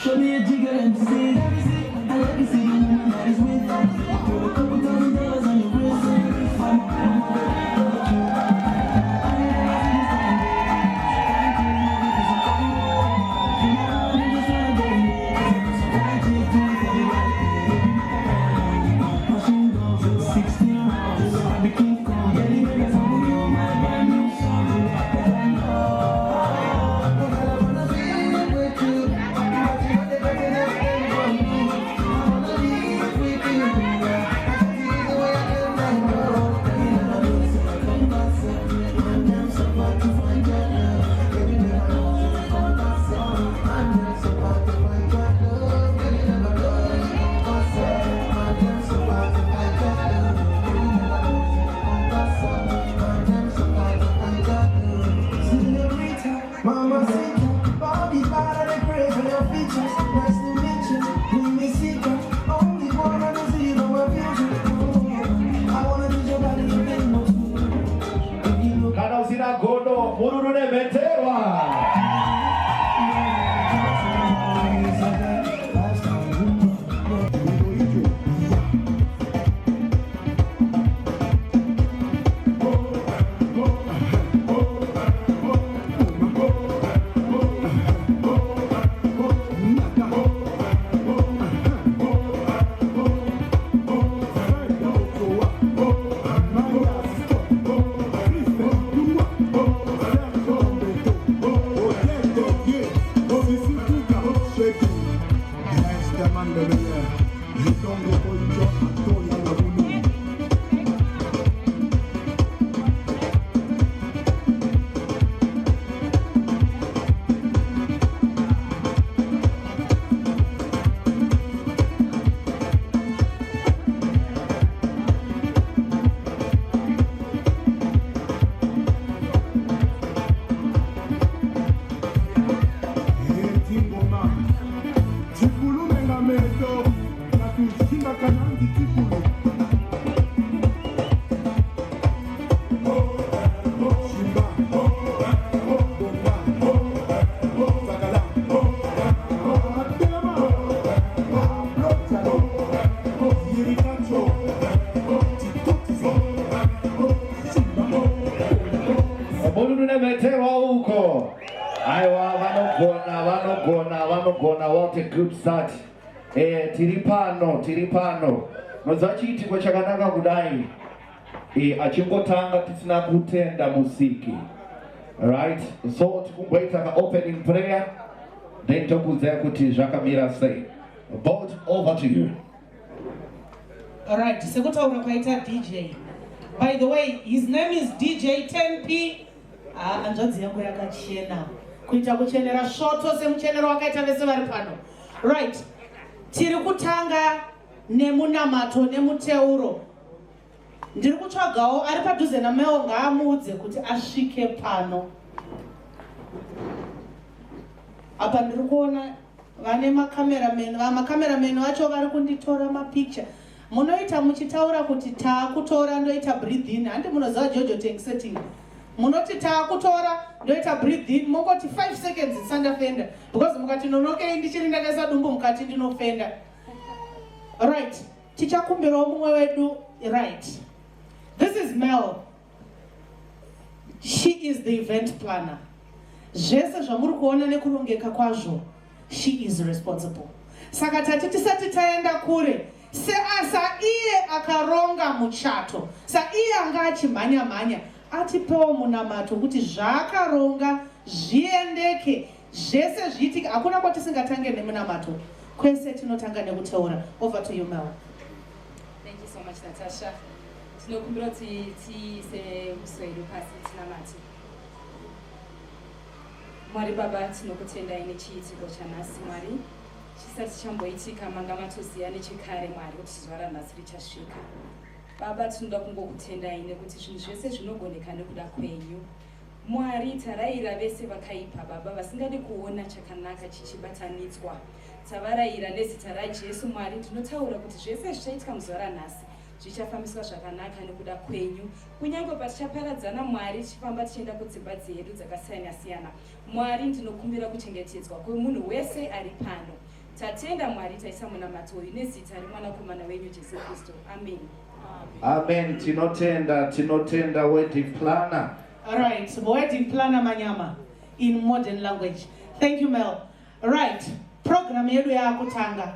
Show me a jigger and see. I like to see the woman that is with you. Put a couple $1,000 on your wrist. What a good start. Tiripano. Mazachiti kwa chakanaka kudai. Achingotanga tisina kutenda musiki. Alright? So tukumbaita ka opening prayer. Then tokuzea kuti Jakamira say. Both over to you. Alright, sekutaura kwaita DJ. By the way, his name is DJ 10P. Anjodzi yangu yakachena. Kuita kuchenera shoto semuchenero wakaita vese vari pano. Right. Tiri kutanga nemunamato nemuteuro. Ndiri kutsvagawo ari padhuze nameo ngaamuudze kuti asvike pano. Apa ndiri kuona vane makamerameni vacho vari kunditora mapicture. Munoita muchitaura kuti taakutora ndoita breathe in. Handi munoziva Jojo tank setting. Munoti taakutora ndoita breathe in. Mungoti 5 seconds isandafenda. Because mukati nonokei ndichiri ndakaisa dumbu mukati ndinofenda. Right. Tichakumbirawo mumwe wedu. Right. This is Mel. She is the event planner. Zvese zvamuri kuona nekurongeka kwazvo. She is responsible. Saka tati tisati taenda kure. Sa iye akaronga muchato. Sa iye anga achimhanya-mhanya. Atipewo munamato kuti zvakaronga zviendeke. Zvese zviitike. Hakuna kwatisingatange nemunamato. Kwese tinotanga nekuteura. Over to you, Mel. Thank you so much, Natasha. tinokumbira kuti tiise muswero pasi tinamati. Mwari Baba, tinokutendai nechiitiko chanhasi Mwari. Chisati chamboitika manga matoziva nechekare Mwari kuti zuva ranhasi richasvika. Baba, tinoda kungokutendai nekuti zvinhu zvese zvinogoneka nekuda kwenyu. Mwari, tarayira vese vakaipa Baba vasingadi kuona chakanaka chichibatanidzwa. Tavarayira nezita raJesu Mwari, tinotaura kuti zvese zvichaitika muzuva ranhasi zvichafambiswa zvakanaka nekuda kwenyu. Kunyange patichaparadzana Mwari tichifamba tichienda kudzimba dzedu dzakasiyana-siyana. Mwari, ndinokumbira kuchengetedzwa kwemunhu wese ari pano. Tatenda Mwari, taisa munamato uyu nezita remwanakomana wenyu Jesu Kristu. Amen. Amen. Tinotenda wedding planner. All right, so wedding planner manyama in modern language. Thank you, Mel. Right, program yedu ya kutanga.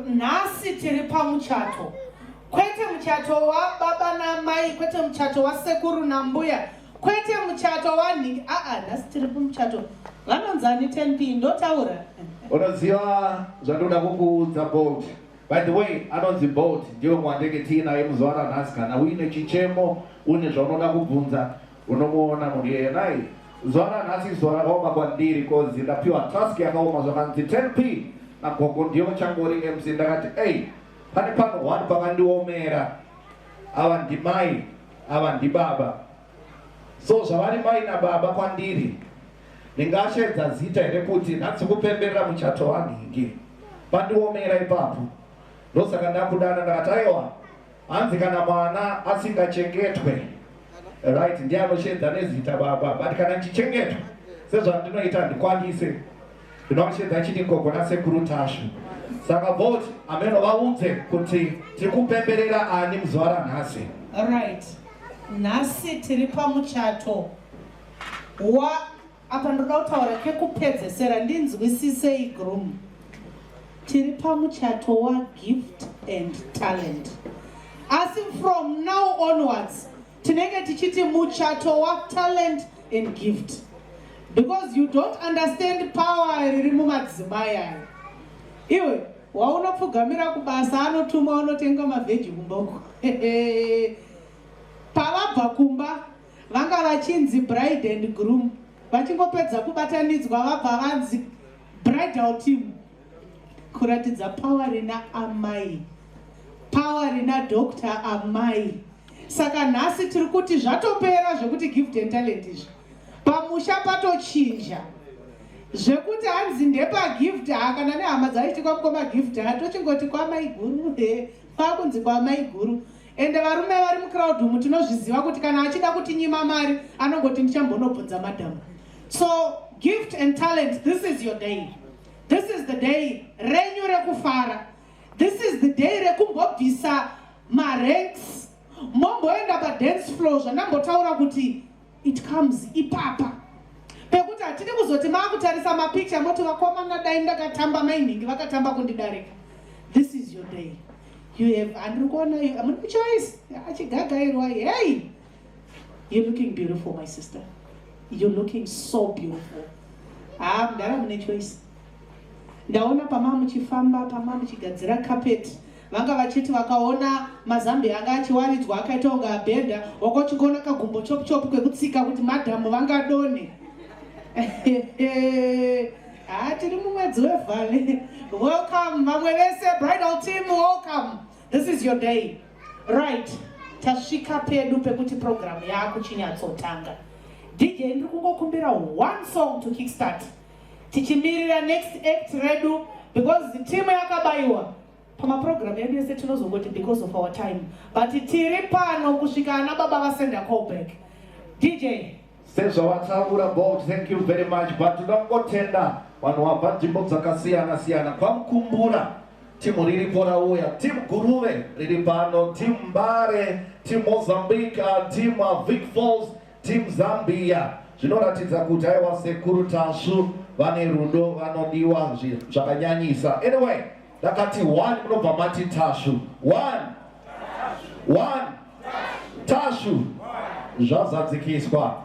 Nasi tiri pamuchato. Kwete muchato wa baba na mai, kwete muchato wa sekuru na Ambuya, kwete muchato wa niki. Nasi tiri pamuchato. Vanonzani 10p ndotaura. Unoziva zvandoda kukuudza bold. By the way, anonzi bold ndiyo mwandege tina muzuva ranhasi kana uine chichemo une zvaunoda kubvunza unomuona munhu iyeye. Zuva ranhasi zuva rakaoma kwandiri kozi ndapiwa task yakaoma zvakanzi 10p nagogo ndiyo changori MC. Ndakati pane pano 1 pakandiomera, ava ndimai ava ndibaba. So zvavari mai nababa kwandiri ndingashedza zita here kuti nhatsi kupemberera muchato wanhingi pandiomera ipapo. Ndosaka ndakudana ndakati aiwa hanzi kana mwana asingachengetwe right ndiye anoshedza nezita baba, but kana ndichichengetwa sezvandinoita ndikwanise ndinoshedza chiti gogo nasekuru Tasvu. Saka vote ameno vaudze kuti tiri kupemberera ani muzuva ranhasi. Right, nhasi tiri pamuchato wa apa ndoda kutaura kekupedzesera ndinzwisisei groom. Tiri pamuchato wa gift and talent. Asi from now onwards tinenge tichiti muchato wa talent and gift, because you don't understand power riri mumadzimai aya. Iwe waunopfugamira kubasa anotuma unotenga mavheji kumboko. Pavabva kumba vanga vachinzi bride and groom, vachingopedza kubatanidzwa vabva vanzi bridal team, kuratidza power rina amai, power rina Dr. Amai. Saka nhasi tiri kuti zvatopera zvekuti gift and talent izvi pamusha patochinja zvekuti hanzi ndepa gift kana nehama dzaiti kwamukoma gift hatochingoti kwamai guru kwakunzi kwamai guru. Ende varume vari mucrowd umu tinozviziva kuti kana achida kuti nyima mari anongoti ndichambonobvunza madhamu. So gift and talent, this is your day. This is the day renyu rekufara. This is the day rekumbobvisa maranks. Momboenda padance floor zvandambotaura kuti it comes ipapa. Pekuti hatidi kuzoti maakutarisa mapicture moti vakomana dai ndakatamba mainhingi vakatamba kundidarika. This is your day. You have andikuona amuna choice. Achigagairwa. Hey, you're looking beautiful, my sister. You're looking so beautiful. Mdara mune choice. Ndaona pama muchifamba pama muchigadzira carpet vanga vachiti vakaona mazambi anga achiwaridzwa akaita kunga abhedha wakochikona kagumbo chop chop kwekutsika kuti madhamu vangadone. Tiri mumwedzi wevhale. Welcome vamwe vese bridal team, welcome. This is your day. Right, tasvika pedu pekuti program yakuchinyatsotanga. DJ ndiri kungokumbira one song to kickstart. Tichimirira next act redu because the team yakabaiwa pama program yedu yese tinozongoti because of our time, but tiri pano kusvika ana baba vasenda callback. DJ sezvavataura bold, thank you very much, but tinongotenda vanhu vabva nzvimbo dzakasiyana-siyana kwamukumbura timu riripo rauya, timu Guruve riri pano, timu Mbare, timu Mozambique, timu Vic Falls, timu Zambia. Zvinoratidza kuti aiwa sekuru Tasvu vane rudo vanodiwa zvakanyanyisa. Anyway, ndakati 1 munobva mati Tasvu. 1 Tasvu zvazadzikiswa.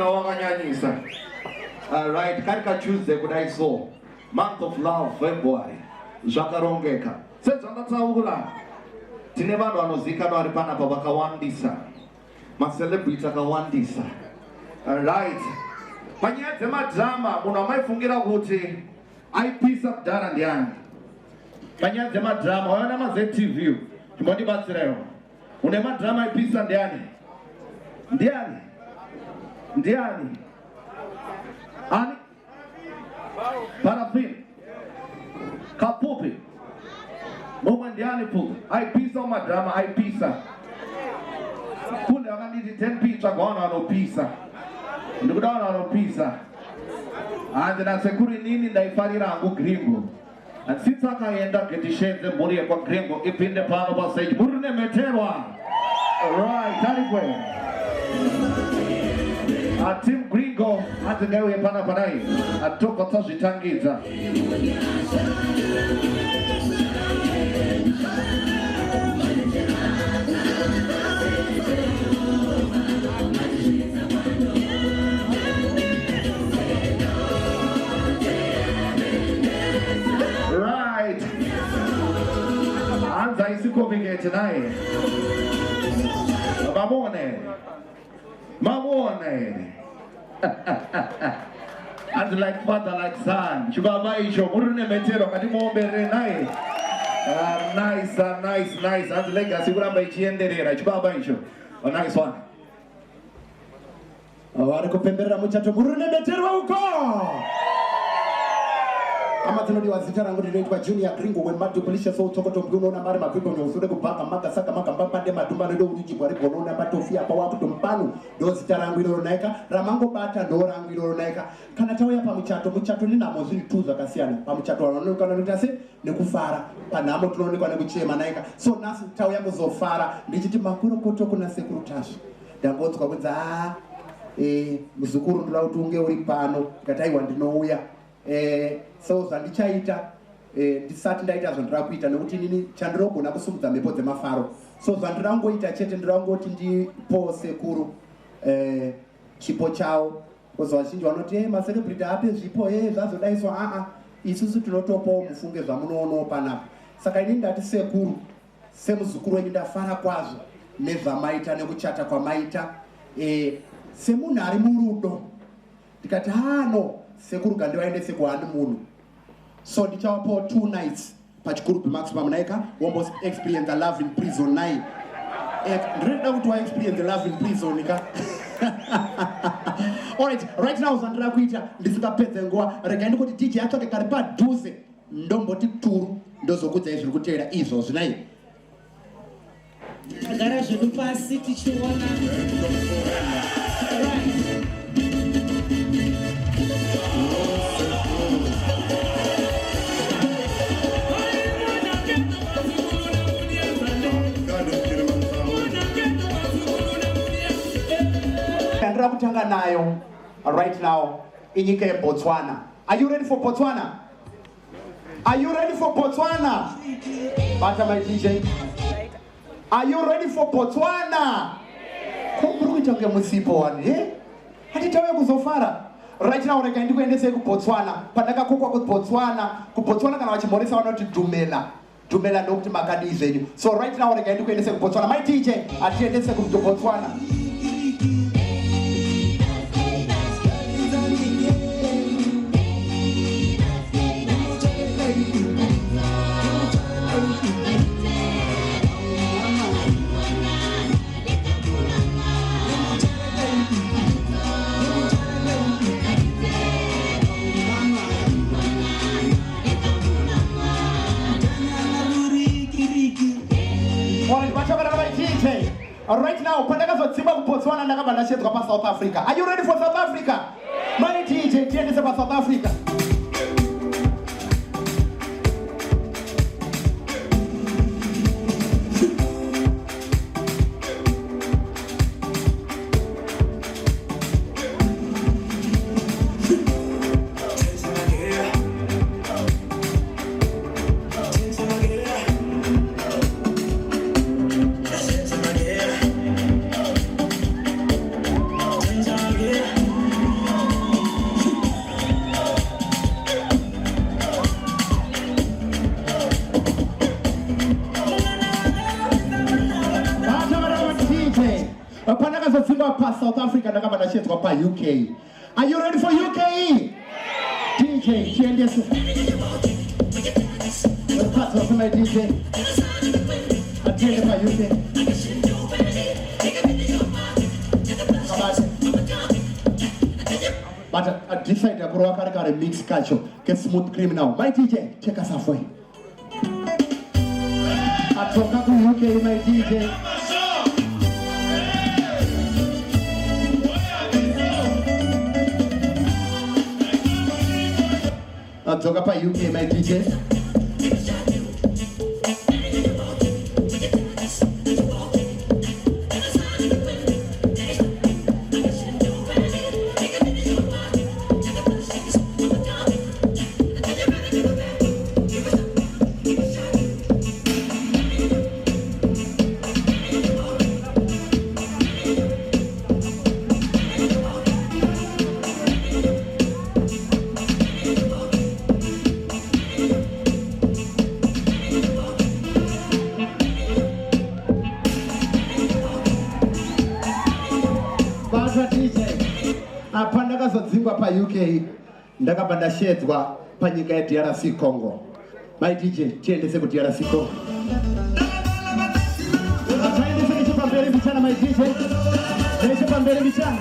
no wakanyanyisa. Alright, karika Tuesday kudai so. Month of love, February. Zvakarongeka. Sezvandataura. Tine vanhu vanozikanwa vari panapa vakawandisa. Macelebrity akawandisa. Alright. Panyaya dzemadhirama munhu amaifungira kuti aipisa kudhara ndiani. Panyaya dzemadhirama waona maZTV chimbondibatsirawo. Une madhirama aipisa ndiani? Ndiani? Ndiani? Ani? Parafin. Kapupi. Mumwe ndiani pupi? Aipisa madhirama aipisa. Kunde wakanditi 10 pizza kwaona vanopisa. Ndikuda vanhu vanopisa. Hanzi nasekuri nini ndaifarira hangu gringo. Since akaenda getishenze mburi yekwa gringo ipinde pano pastage. Muri nemeterwa. Alright, tarikwe. Team Gringo hanzi ngaiuye pana panai. Atoko tazvitangidza. Right. Hanza isikomingete naye. Mamone. And like father, like son. Chibaba isho. Murune metero. Kati muombere naye. Nice. And legacy. Uramba ichienderera. Chibaba isho. A nice one. Wariko pembera muchato. Murune metero uko. Amatinodi wazita rangu ndinoitwa Junior Gringo when madu polisha so tokoto mguno na mari mapipo nyosure kubaka maka saka maka mbapande madumba ndo uji bwari bono na matofia pa wapu tompanu ndo zita rangu ilo naika ramango bata ndo rangu ilo naika kana tawaya pa muchato ni namo zili tuza kasiyana pa muchato wanono kana nitase ne kufara panamo tunaonekwa ne kuchema naika so nasi tawaya kuzofara ndichiti makuru koto kuna securitash dangozi kwa kwenza muzukuru ndula utunge uri pano kataiwa ndinouya so zandichaita ndisati ndaita zvandira kuita nekuti nini chandirogona kusumudza mhepo dzemafaro so zvandirangoita chete ndirangoti ndipo sekuru chipo chavo kozi vazhinji vanoti macelebrity ape zvipo zvazodaiswa isusu tinotopawo mufunge zvamunoonawo panapa saka ini ndati sekuru semuzukuru wenyu ndafara kwazvo nezvamaita nekuchata kwamaita semunhu ari murudo ndikati no sekuru gandivaendese kuhandi munhu so ndichavapo 2 nights pachikuru Max pamunaika wombo experience a love in prison naye ndinoda kuti waexperience love in prison ka alright right now zvandira kuita ndisingapedze nguva regai ndikuti DJ atsvake kari padhuze ndomboti turu ndozokudzai zviri kuteera izvozvi naye tagara zvedu pasi tichiona ndandira kutanga nayo right now inyika yeBotswana. Are you ready for Botswana? Are you ready for Botswana? Bata my DJ. Are you ready for Botswana? Kumburuki change musipo wani hati tawe kuzofara right now reka ndikuendese kuBotswana pandaka kukwa kuBotswana kana vachimoresa vanoti dumela ndokuti makadi zenyu so right now reka ndikuendese kuBotswana my DJ atiendese kuBotswana. Right now, pandakazodzimba kuBotswana ndakabva ndashedzwa paSouth Africa. Are you ready for South Africa? My DJ, tiendese paSouth Africa. Africa ndakabva ndashedzwa pa-UK. Are you ready for UK? DJ, tiendese. What's up, my DJ? Atiende pa-UK. But I decided to grow a mix culture, get smooth criminal. My DJ, take us halfway. I talk to UK, my DJ. I talk about UK, my DJ. Apa ndakazodzingwa pa-UK ndakabva ndashedzwa panyika yeDRC Congo. My DJ, tiendese kuDRC Congo. Tiendese nechepamberi mbichana, my DJ. Nechepamberi mbichana.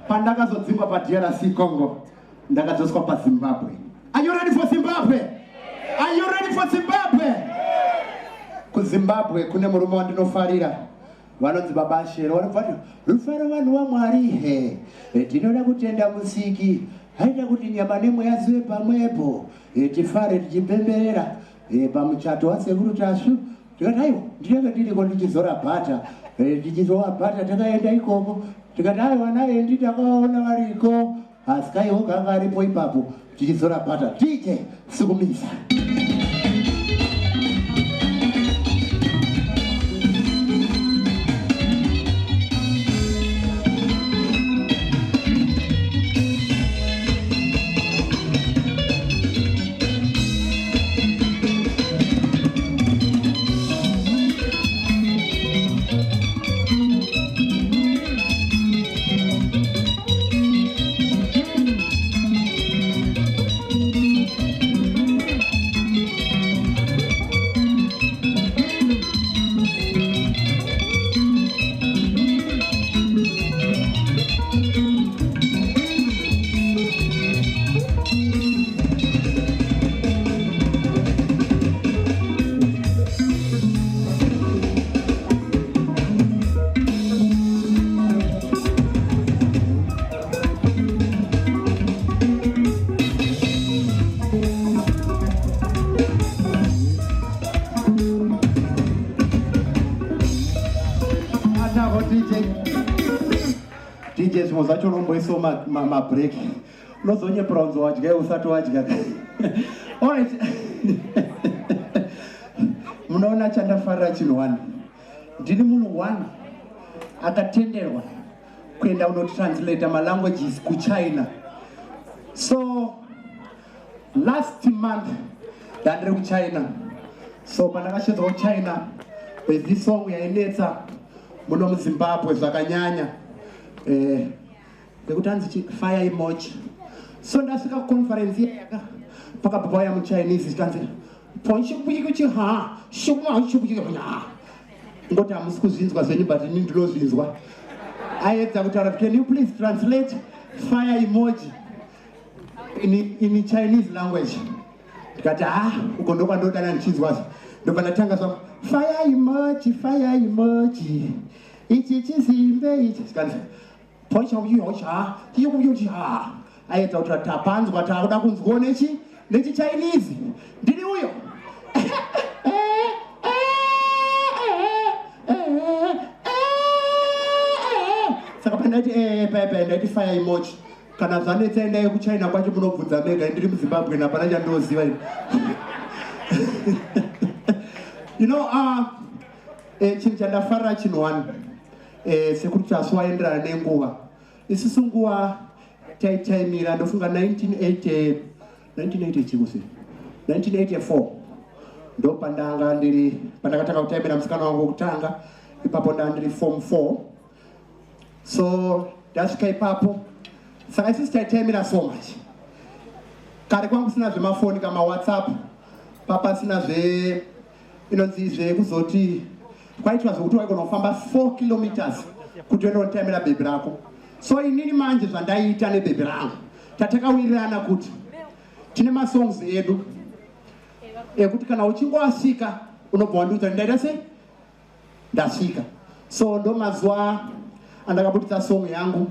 Pandakazodzingwa pa-DRC Congo, ndakadzoswa pa-Zimbabwe. Are you ready for Zimbabwe? Are you ready for Zimbabwe? KuZimbabwe kune murume wandinofarira. Vanonzi Baba Shero. Vanobva rufaro vanhu vaMwari he. Tinoda kutenda musiki. Haida kuti nyama nemweya zive pamwepo. Tifare tichipemberera pamuchato wasekuru Tasvu. Tikati aiwa, ndinenge ndiriko ndichizora bhata. Tichizora bhata takaenda ikoko. Tikati aiwa naendi takaona variko. Asi kaiwo kanga aripo ipapo. Tichizora bhata. DJ, sukumisa. DJ zacho nomboiso ma-break. Unozonye bronze wadya usati wadya. Alright. Munaona chandafarira chinhu one. Ndini munhu one akatenderwa kuenda unotranslate ma-languages kuChina. So last month ndandiri kuChina. So pandakasvedzwa kuChina, this song yainetsa muno muZimbabwe zvakanyanya. Ndikuti anzi fire emoji. So ndasvika kuconference yaka pakabhuya muChinese zikanzi ponchikuchi ha shukuma shukuma ha. Ngoti hamusi kuzvinzwa zvenyu but ini ndinozvinzwa. Aedza kutaura, can you please translate fire emoji in Chinese language? Ndikati uko ndo kwandodana ndichinzwa. Ndobva ndatanga zvangu fire emoji ichi chizimbe ichi zikanzi poncha uyu hocha tiyo kuyo ha. Aedza kutaura tapanzwa takuda kunzwa nechi nechiChinese ndiri uyo saka pandaiti ndaiti fire emoji kana zvanetsa endai kuChina kwacho munobvunza mega ndiri muZimbabwe napana chandoziva you know chinhu chandafarira chinhu sekuti Tasvu aenderana nenguva isusu nguva taitaimira ndofunga 1984 ndo pandakatanga kutaimira musikana wangu wekutanga ipapo ndanga ndiri form 4 so ndasvika ipapo saka isusu taitaimira so much kare kwangu sina zvemafoni kama WhatsApp papasina inonzi zvekuzoti kwaitwa zvokuti waigona kufamba 4 kilometers kuti unotaimira bhebhi rako so inini manje zvandaita nebhebhi rangu tatakawirirana kuti tine masongs edu ekuti kana uchingoasvika unobva wandiudza ndaita sei ndasvika so ndo mazuva andakabuditsa song yangu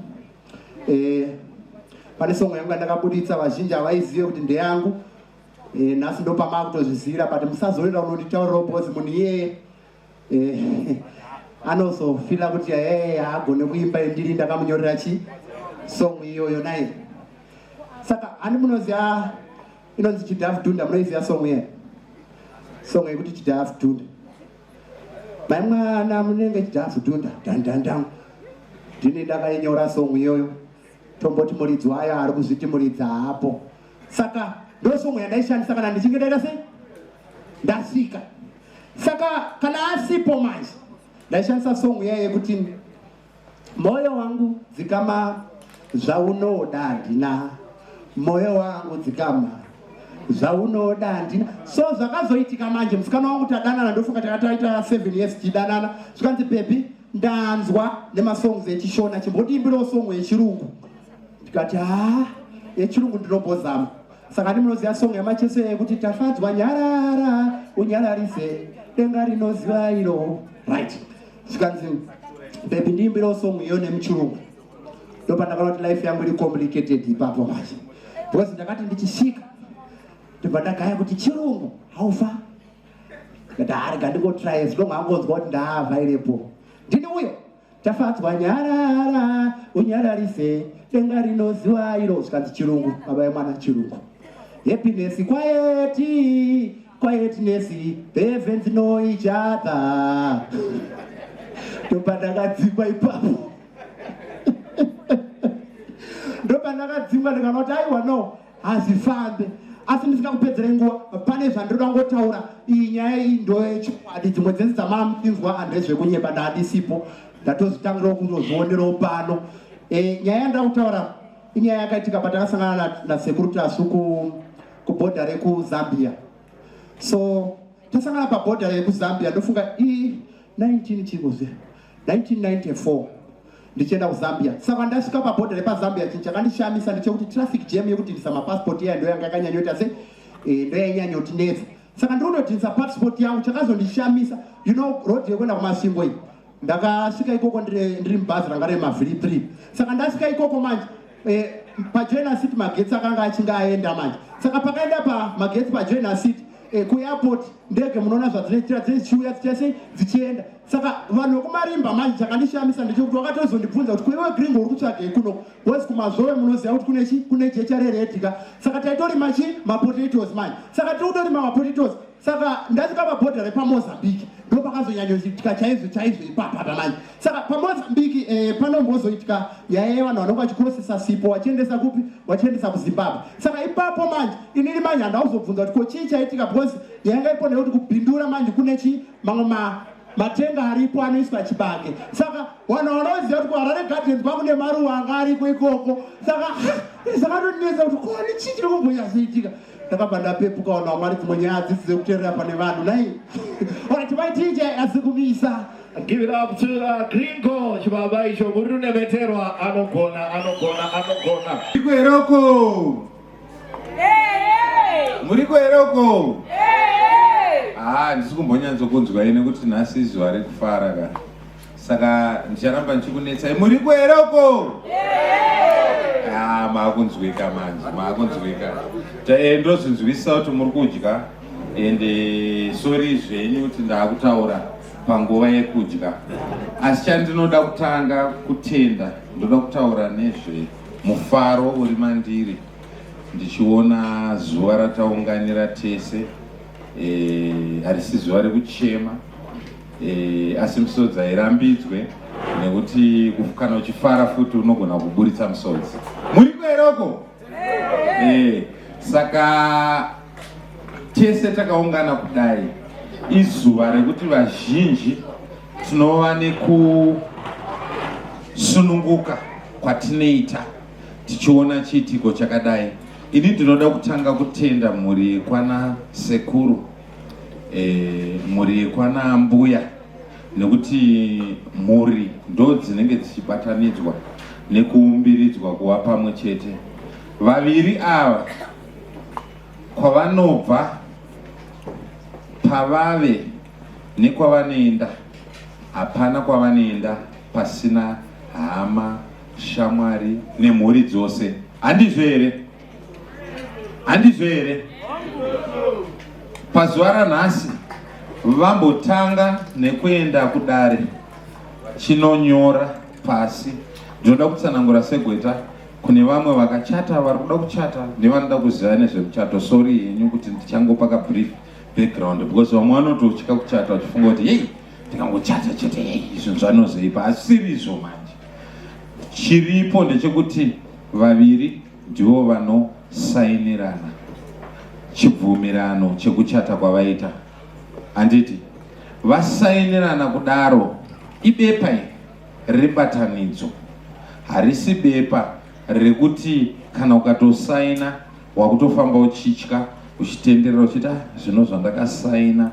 pane song yangu andakabuditsa vazhinji havaizive kuti ndeyangu nhasi ndo pamakutozvizivira but musazoenda unonditaurirawo bhozi munhu iyeye anozofila kuti haagone kuimba ndiri ndakamunyorera song iyoyo naye saka hani munoziva inonzi chidhavhudhunda munoiziva song iye song yekuti chidhavhudhunda mai mwana munenge chidhavhudhunda dandandam ndini ndakainyora song iyoyo tomboti muridzi wayo ari kuzviti muridza hapo saka ndo song yandaishandisa kana ndichinge ndaita sei ndasvika saka kana asipo manje ndaishandisa song iyaye yekuti moyo wangu dzikama zvaunoda handina moyo wangu dzikama zvaunoda handina so zvakazoitika manje musikana wangu tadanana ndofunga takataita 7 years tichidanana zvikanzi bebi ndanzwa nemasongs echishona chimbotiimbirawo song yechirungu ndikati yechirungu ndinombozama saka ndimunoziva song yamachese yekuti tafadzwa nyarara unyararise denga rinoziva iro right zvikanzi bebi ndiimbirawo song iyo nemuchirungu ndopandakaona kuti life yangu iri complicated ipapo manje because ndakati ndichisvika ndibva ndagaya kuti chirungu haufa ndikati harega ndingotry as long angonzwa kuti ndaavairepo ndini uyo tafadzwa nyarara unyararise denga rinoziva iro zvikanzi chirungu baba yemwana chirungu happiness quietness heavens know each other ndobva ndakadzingwa ipapo ndobva ndakadzingwa ndikana kuti aiwa no hazifambe asi ndisingakupedzere nguva pane zvandinoda ngotaura iyi nyaya iyi ndoyechokwadi dzimwe dzenzi dzamamudinzwa handezvekunyeba ndaadisipo ndatozvitangirawo kuzozvionerawo pano nyaya yandaa kutaura inyaya yakaitika patakasangana nasekuru Tasvu kubhodha rekuzambia so tasangana pabhodha rekuzambia ndofunga 1994 ndichienda kuzambia saka ndasvika pabhodha repazambia chinhu chakandishamisa ndechekuti traffic jam yekuti ndisa mapassport iya ndoyanga yakanyanyoita se ndoyainyanyoti neza saka ndinodhinisa passport yangu chakazondishamisa you know road yekuenda kumasvingo iyi ndakasvika ikoko ndiri mubhazi ranga remavhiri 3 saka ndasvika ikoko manje pajoina city magetsi akanga achinge aenda manje saka pakaenda pamagetsi pajoina city kuairport ndege munoona zvadzinoitira dzichiuya dzichase dzichienda saka vanhu vekumarimba manje chakandishamisa ndechekuti wakatozondibvunza kuti kuiwe gringo uri kutsvagei kuno wesi kumazove munoziva kuti kune jecha reredhika saka taitorima mapotatoes manje saka tiri kutorima mapotatoes saka ndasvika pabhodha repamozambique ndo pakazonyanyoitika chaizvo ipapapa manje saka pamozambique panombozoitika nyaya yevanhu vanonga vachikurosesa sipo vachiendesa kupi vachiendesa kuzimbabwe saka ipapo manje inini manje handauzobvunza kuti ko chii chaitika because yanga ipo nekuti kubhindura manje kune mamwe matenga aripo anoiswa chibage saka vanhu vanoziva kuti kuharare gardens kwakune maruva anga ariko ikoko saka zvakatondinetsa kuti koni chii chiri kumbonyazoitika ndakabva ndapepuka vanhu vamwari dzimwe nyaya hadzisi dzekuteerera pane vanhu nai orati vaitije azikumisa Give it up to Gringo chibaba icho muri unemeterwa anogona muri kweroko ndisi kumbonyanzokunzwa ine kuti nhasi zuva rekufara ka saka ndicharamba ndichikunetsai muri kweroko Maakunzwika manje, maakunzwika. Ndozvinzwisa kuti muri kudya ende sori zvenyu kuti ndakutaura panguva yekudya. Asi chandinoda kutanga kutenda, ndoda kutaura nezve mufaro uri mandiri. Ndichiona zuva rataunganira tese, harisi zuva rekuchema, asi misodzi hairambidzwe, nekuti kana uchifara futi unogona kuburitsa misodzi. Muri kweroko? Saka tese takaungana kudai izuva rekuti vazhinji tinova nekusununguka kwatinoita tichiona chiitiko chakadai. Ini ndinoda kutanga kutenda mhuri yekwana sekuru, mhuri yekwana Ambuya, nekuti mhuri ndo dzinenge dzichibatanidzwa nekuumbiridzwa kuva pamwe chete. Vaviri ava kwavanobva, pavave nekwavanoenda, hapana kwavanoenda pasina hama, shamwari nemhuri dzose. Handizvo here? Handizvo here? Pazuva ranhasi vambotanga nekuenda kudare chinonyora pasi. Ndinoda kutsanangura segweta kune vamwe vakachata, vari kuda kuchata nevanoda kuziva nezvemuchato. Sorry henyu kuti ndichangopa ka brief background, because vamwe vanototya kuchata vachifunga kuti hei ndikangochata chete hei izvo zvanozoipa. Asiri izvo manje. Chiripo ndechekuti vaviri ndivo vanosainirana chibvumirano chekuchata kwavaita. Handiti vasainirana kudaro ibepa rebatanidzo, harisi bepa rekuti kana ukatosaina wakutofamba uchitya uchitenderera uchiti zvino zvandakasaina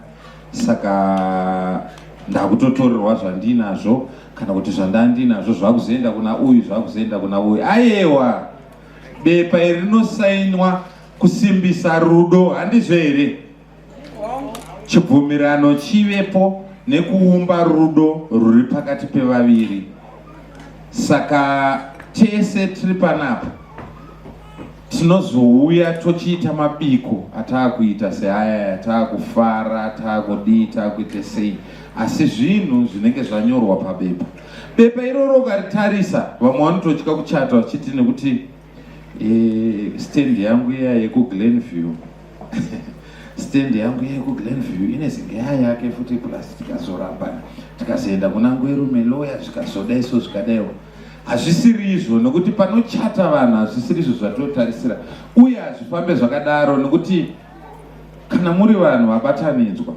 saka ndakutotorerwa zvandinazvo, kana kuti zvandandinazvo zvakuzoenda kuna uyu, zvakuzoenda kuna uyu. Ayewa, bepa iri rinosainwa kusimbisa rudo. Handizvo here? Chibvumirano chivepo nekuumba rudo ruri pakati pevaviri. Saka tese tiri panapa tinozouya tochiita mabiko ataakuita seaya, ataakufara, ataakudii, ataakuite sei, asi zvinhu zvinenge zvanyorwa pabepa. Bepa iroro ukaritarisa, vamwe vanototya kuchata vachiti nekuti stendi yangu iya yekuglenview stendi yangu iya yekuglenview ine zingeya yake futi plus tikazorambana tikazoenda kuna ngwerume loya zvikazodaiso zvikadaiwo. Hazvisiri izvo, nekuti panochata vanhu hazvisiri izvo zvatotarisira, uye hazvifambe zvakadaro, nekuti kana muri vanhu vabatanidzwa,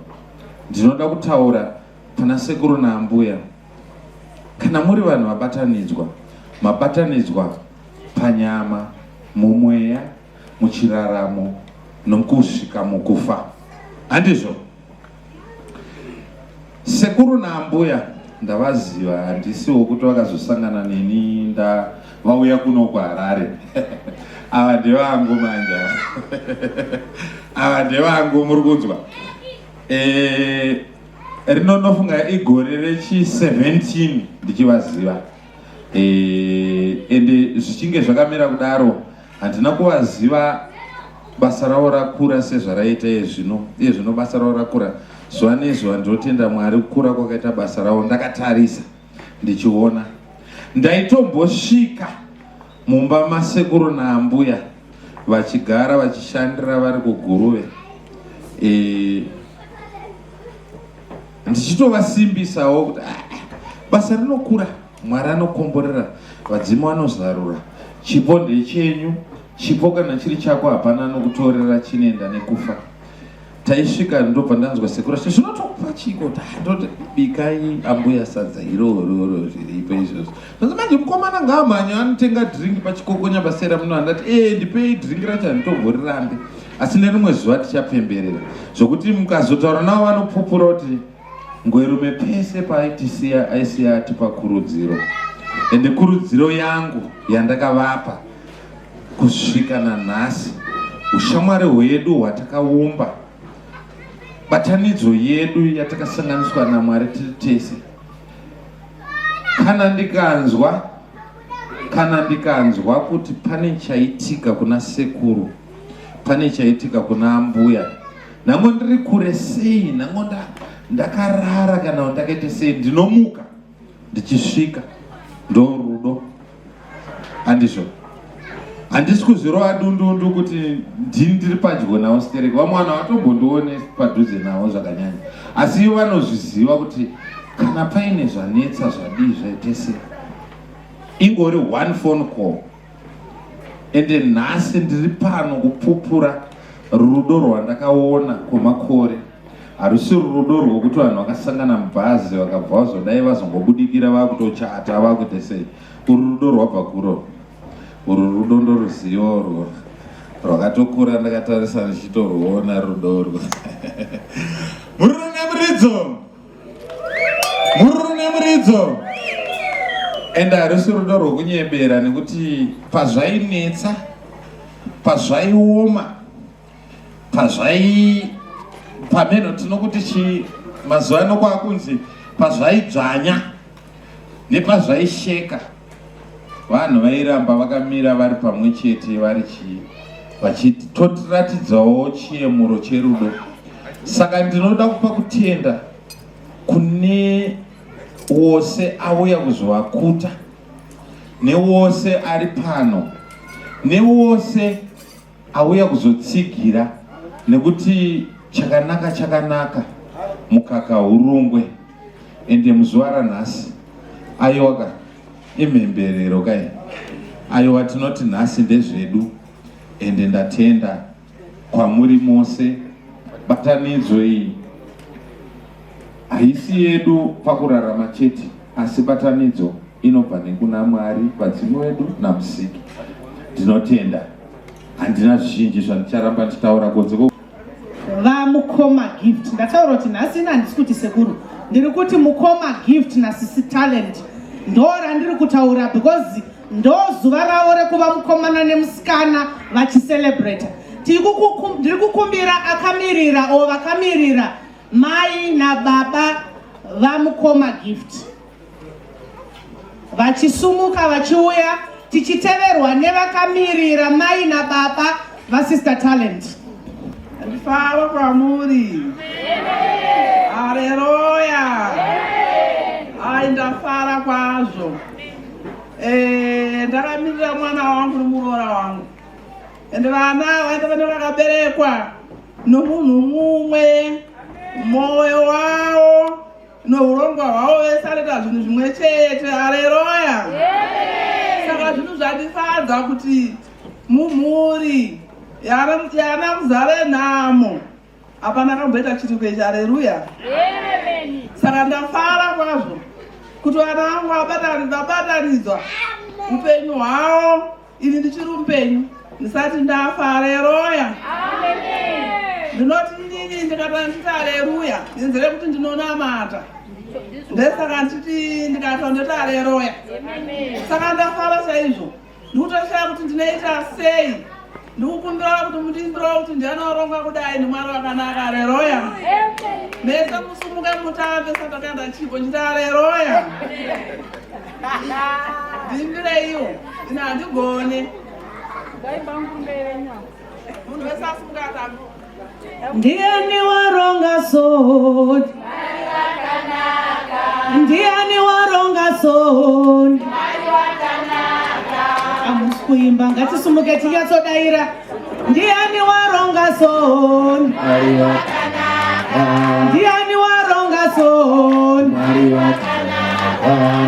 ndinoda kutaura pana sekuru naambuya, kana muri vanhu vabatanidzwa, mabatanidzwa panyama, mumweya, muchiraramo, nokusvika mukufa. Handizvo? Sekuru naambuya ndavaziva, handisiwo kuti vakazosangana neni vauya kuno kuHarare. Ava ndevangu manja. Ava ndevangu, muri kunzwa. Rinonofunga igore rechi17 ndichivaziva. Ende zvichinge zvakamira kudaro, handina kuvaziva basa ravo rakura sezvaraita zvino basa ravo rakura. Zuva nezuva ndinotenda Mwari kukura kwakaita basa ravo ndakatarisa ndichiona. Ndaitombosvika mumba masekuru naambuya vachigara vachishandira vari kuguruve, ndichitovasimbisa kuti basa rinokura, Mwari anokomborera, vadzimu vanozarura, chipo ndechenyu, chipo kana chiri chako hapana nokutorera chinenda nekufa. Taisvika ndobva ndanzwa sekuru achiti zvinotokupa chiko, ndoti bikai Ambuya sadza iroro zviripo izvozvo. Zvonzi manje mukomana ngaamhanya anotenga dringi pachikokonya pasera muno, handati ndipei dringi racho handitomborirambe. Asi nerimwe zuva tichapemberera zvokuti mukazotaura navo vanopupura kuti ngwerume pese paaitisiya aisiya atipa kurudziro. Ende kurudziro yangu yandakavapa kusvika nanhasi, ushamwari hwedu hwatakaumba, batanidzo yedu yatakasanganiswa naMwari tiri tese, kana ndikanzwa kana ndikanzwa kuti pane chaitika kuna sekuru, pane chaitika kuna ambuya, nango ndiri kure sei, nango ndakarara kana ndakaita sei, ndinomuka ndichisvika. Ndo rudo. Andizvo. Handisi kuzvirova dundundu kuti ndiri padyo nawo stereki. Vamwana vatombondione padhuze nawo zvakanyanya. Asi vanozviziva kuti kana paine zvanetsa zvadii zvaite sei, ingori one phone call. Ende nhasi ndiri pano kupupura rudo rwandakaona kwemakore. Harusi rudo rwokuti vanhu vakasangana mubhazi vakabva vazodai vazongobudikira vakutochata vakuite sei. Rudo rwabva kuro. Rudo ndoruzivo rwakatokura ndakatarisa ndichitorwona rudo urwu. Murune muridzo. Ende harusi rudo rwokunyembera, nekuti pazvainetsa, pazvaioma, pameno tinokuti mazuva ano kwakunzi pazvaidzvanya nepazvaisheka, vanhu vairamba vakamira vari pamwe chete vachitotiratidzawo chiyemuro cherudo. Saka ndinoda kupa kutenda kune wose auya kuzovakuta, newose ari pano, newose auya kuzotsigira, nekuti chakanaka mukaka urungwe. Ende muzuva ranhasi aiwaka imhemberero kai, aiwa tinoti nhasi ndezvedu. Ende ndatenda kwamuri mose. Batanidzo iyi haisi yedu pakurarama chete, asi batanidzo inobva nekuna Mwari vadzimu vedu namusiki. Ndinotenda, handina zvizhinji zvandicharamba ndichitaura kunze vamukoma gift. Ndataura kuti nhasi handisi kuti sekuru, ndiri kuti mukoma gift nasisi talent ndo randiri kutaura, because ndo zuva ravo rekuva mukomana nemusikana vachicelebrata. Ndiri kukumbira akamirira o vakamirira mai nababa vamukoma gift vachisumuka vachiuya, tichiteverwa nevakamirira mai nababa vasister talent. Ndifara kwamuri. Haleluya. Ai, ndafara kwazvo. Ndakamirira mwana wangu nemuroora wangu. Ende vana vanenge vakaberekwa nomunhu mumwe, mwoyo wavo nourongwa hwavo vese anoita zvinhu zvimwe chete. Haleluya. Saka zvinhu zvandifadza kuti mumhuri yana kuzare nhamo hapana kamboita chituko ichi. Haleluya. Saka ndafara kwazvo kuti vana vangu vabatanidzwa upenyu hwavo, ini ndichiri upenyu ndisati ndafa. Haleluya. Ndinoti inini ndikata nditi haleluya ndinzere kuti ndinonamata, ndesaka nditi ndikata ndoti haleluya. Saka ndafara chaizvo, ndikutoshaya kuti ndinoita sei. Ndikukumbira kuti mundindirawo kuti ndianoronga kudai neMwari wakanaka. Haleluya. Mese musumuke mutambe satakaenda chipo chiti haleluya. Ndimbire iyo ina handigone. Munhu wese asumuka atambe. Ndiani waronga so, ndiani waronga so, hamusi kuimba, ngatisumuke tinyatsodaira. Ndiani waronga so, ndiani waronga so,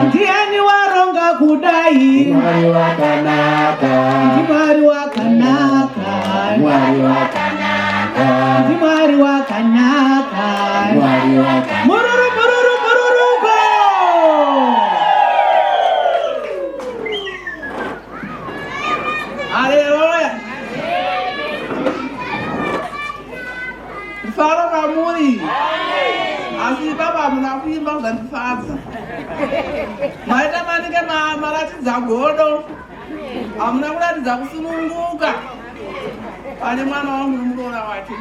ndiani waronga kudai, Mwari wakanaka, Mwari wakanaka, Mwari wakanaka, Mwari wakanaka, Mwari wakanaka. mururu go. Haleluya. Ndifara kwamuri. Asi baba hamuna kuimba zvandifadza. Maita manike maratidza godo, hamuna kuratidza kusununguka pane mwana wangu nomuroora wake.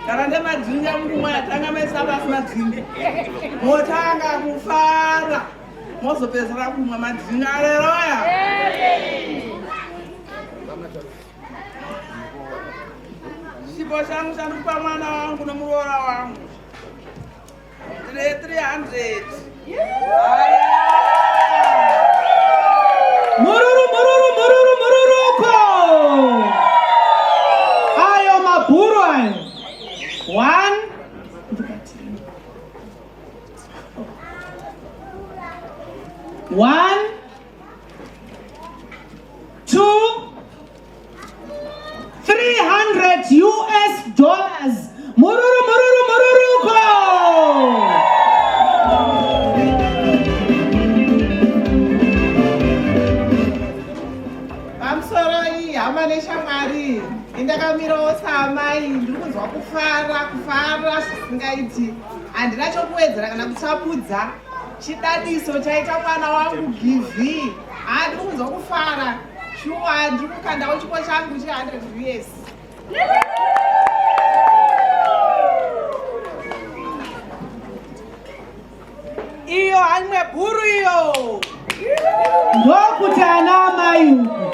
Kana ndemadhinga mumwe yatanga maisa pasina dhinga, motanga kufara mozopedzera kumwa madhinga. Haleluya. Chipo changu chandupa mwana wangu nomuroora wangu 300. Mururuko! Ayo mabhuru ayo. 1, 2, 300 US dollars. Mururuko! Pamsoroi hama neshamwari indakamirawo samai ndiri kunzwa kufara zvisingaiti. Handina chokuwedzera kana kutsvapudza chidadiso chaita mwana wangu Givi. Handiri kunzwa kufara. Shuwa ndiri kukandawo chipo changu che100 US. Iyo hamwe bhuru iyo. Ndokuti ana amai uku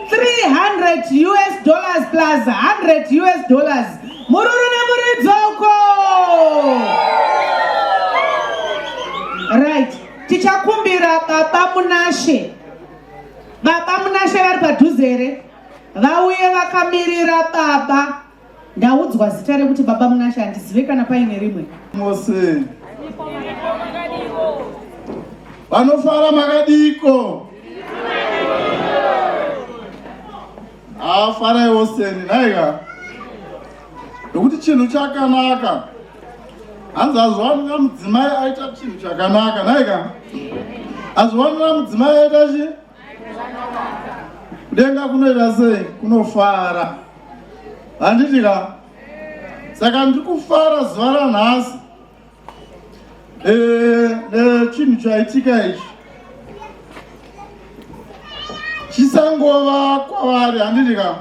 300 US dollars plus 100 US dollars. Mururu nemuridzoko. Right. Tichakumbira baba Munashe. Baba Munashe vari padhuze here. Vauye vakamirira baba. Ndaudzwa zita rekuti baba Munashe handizive kana paine rimwe. Mose. Vanofara makadiko. Afara yoseni naiga. Nokuti chinhu chakanaka. Hanzi azwanira mudzimai aita chinhu chakanaka naiga. Azwanira mudzimai aita chi? Kudenga kunoita sei? Kunofara. Handitika. Saka ndiri kufara zuva ranhasi. Chinhu chaitika ichi chisangova kwavari. Handitika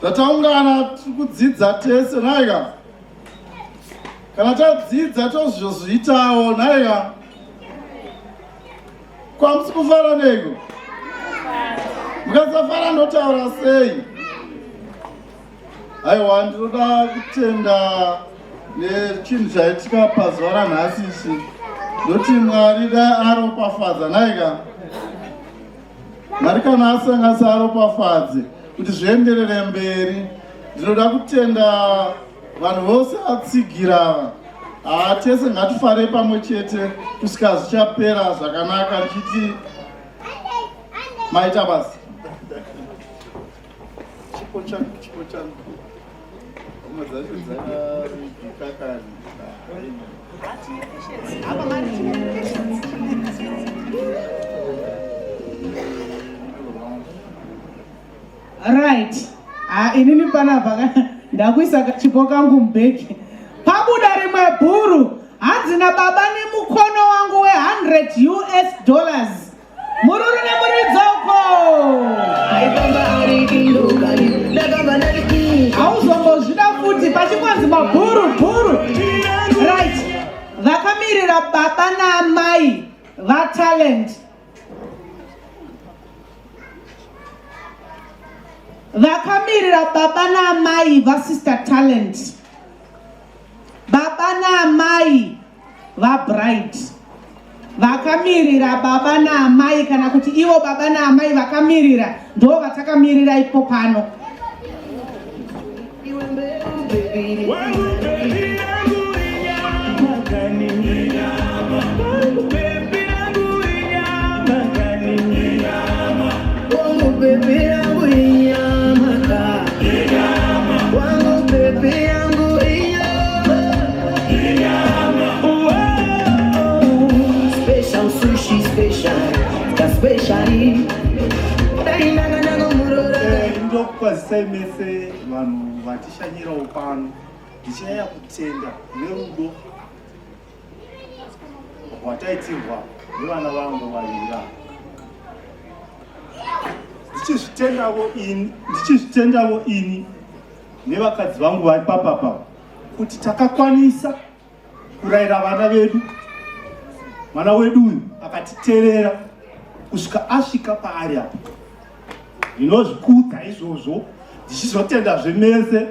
zvataungana tiri kudzidza tese nhaika. Kana tadzidza tozvozviitawo nhaika. Kwamusi kufara neiko? Mukasafara ndotaura sei? Aiwa, ndinoda kutenda nechinhu chaitika pazuva ranhasi ichi. Ndoti Mwari dai aropafadza nhaika. Mwari kana asanganisa aropafadze kuti zvienderere mberi. Ndinoda kutenda vanhu vose vatsigira ava. Tese ngatifare pamwe chete kusvika zvichapera zvakanaka. Ndichiti maita basa. Chipo changu. Right. Inini panapa ndakuisa chipo kangu mbeki. Pabuda rimwe bhuru. Hadzina baba nemukono wangu we100 US dollars. Mururu nemuridzoko. Hauzombozvida futi pachikwanzi mabhuru. Right. Vakamirira baba naamai vatalent. Vakamirira baba naamai vasister talent. Baba naamai vabright. Vakamirira baba naamai kana kuti ivo baba naamai vakamirira ndo vatakamirira ipo pano. Ndokukwazisai mese vanhu vatishanyirawo pano. Ndichinyanya kutenda nerudo rwataitirwa nevana vangu vaviri ava. Ndichizvitendavo ini nevakadzi vangu vari papapa kuti takakwanisa kurayira vana vedu. Mwana wedu uyu akatiteerera kusvika asvika paari apo. Ndinozvikudza izvozvo ndichizotenda zvemese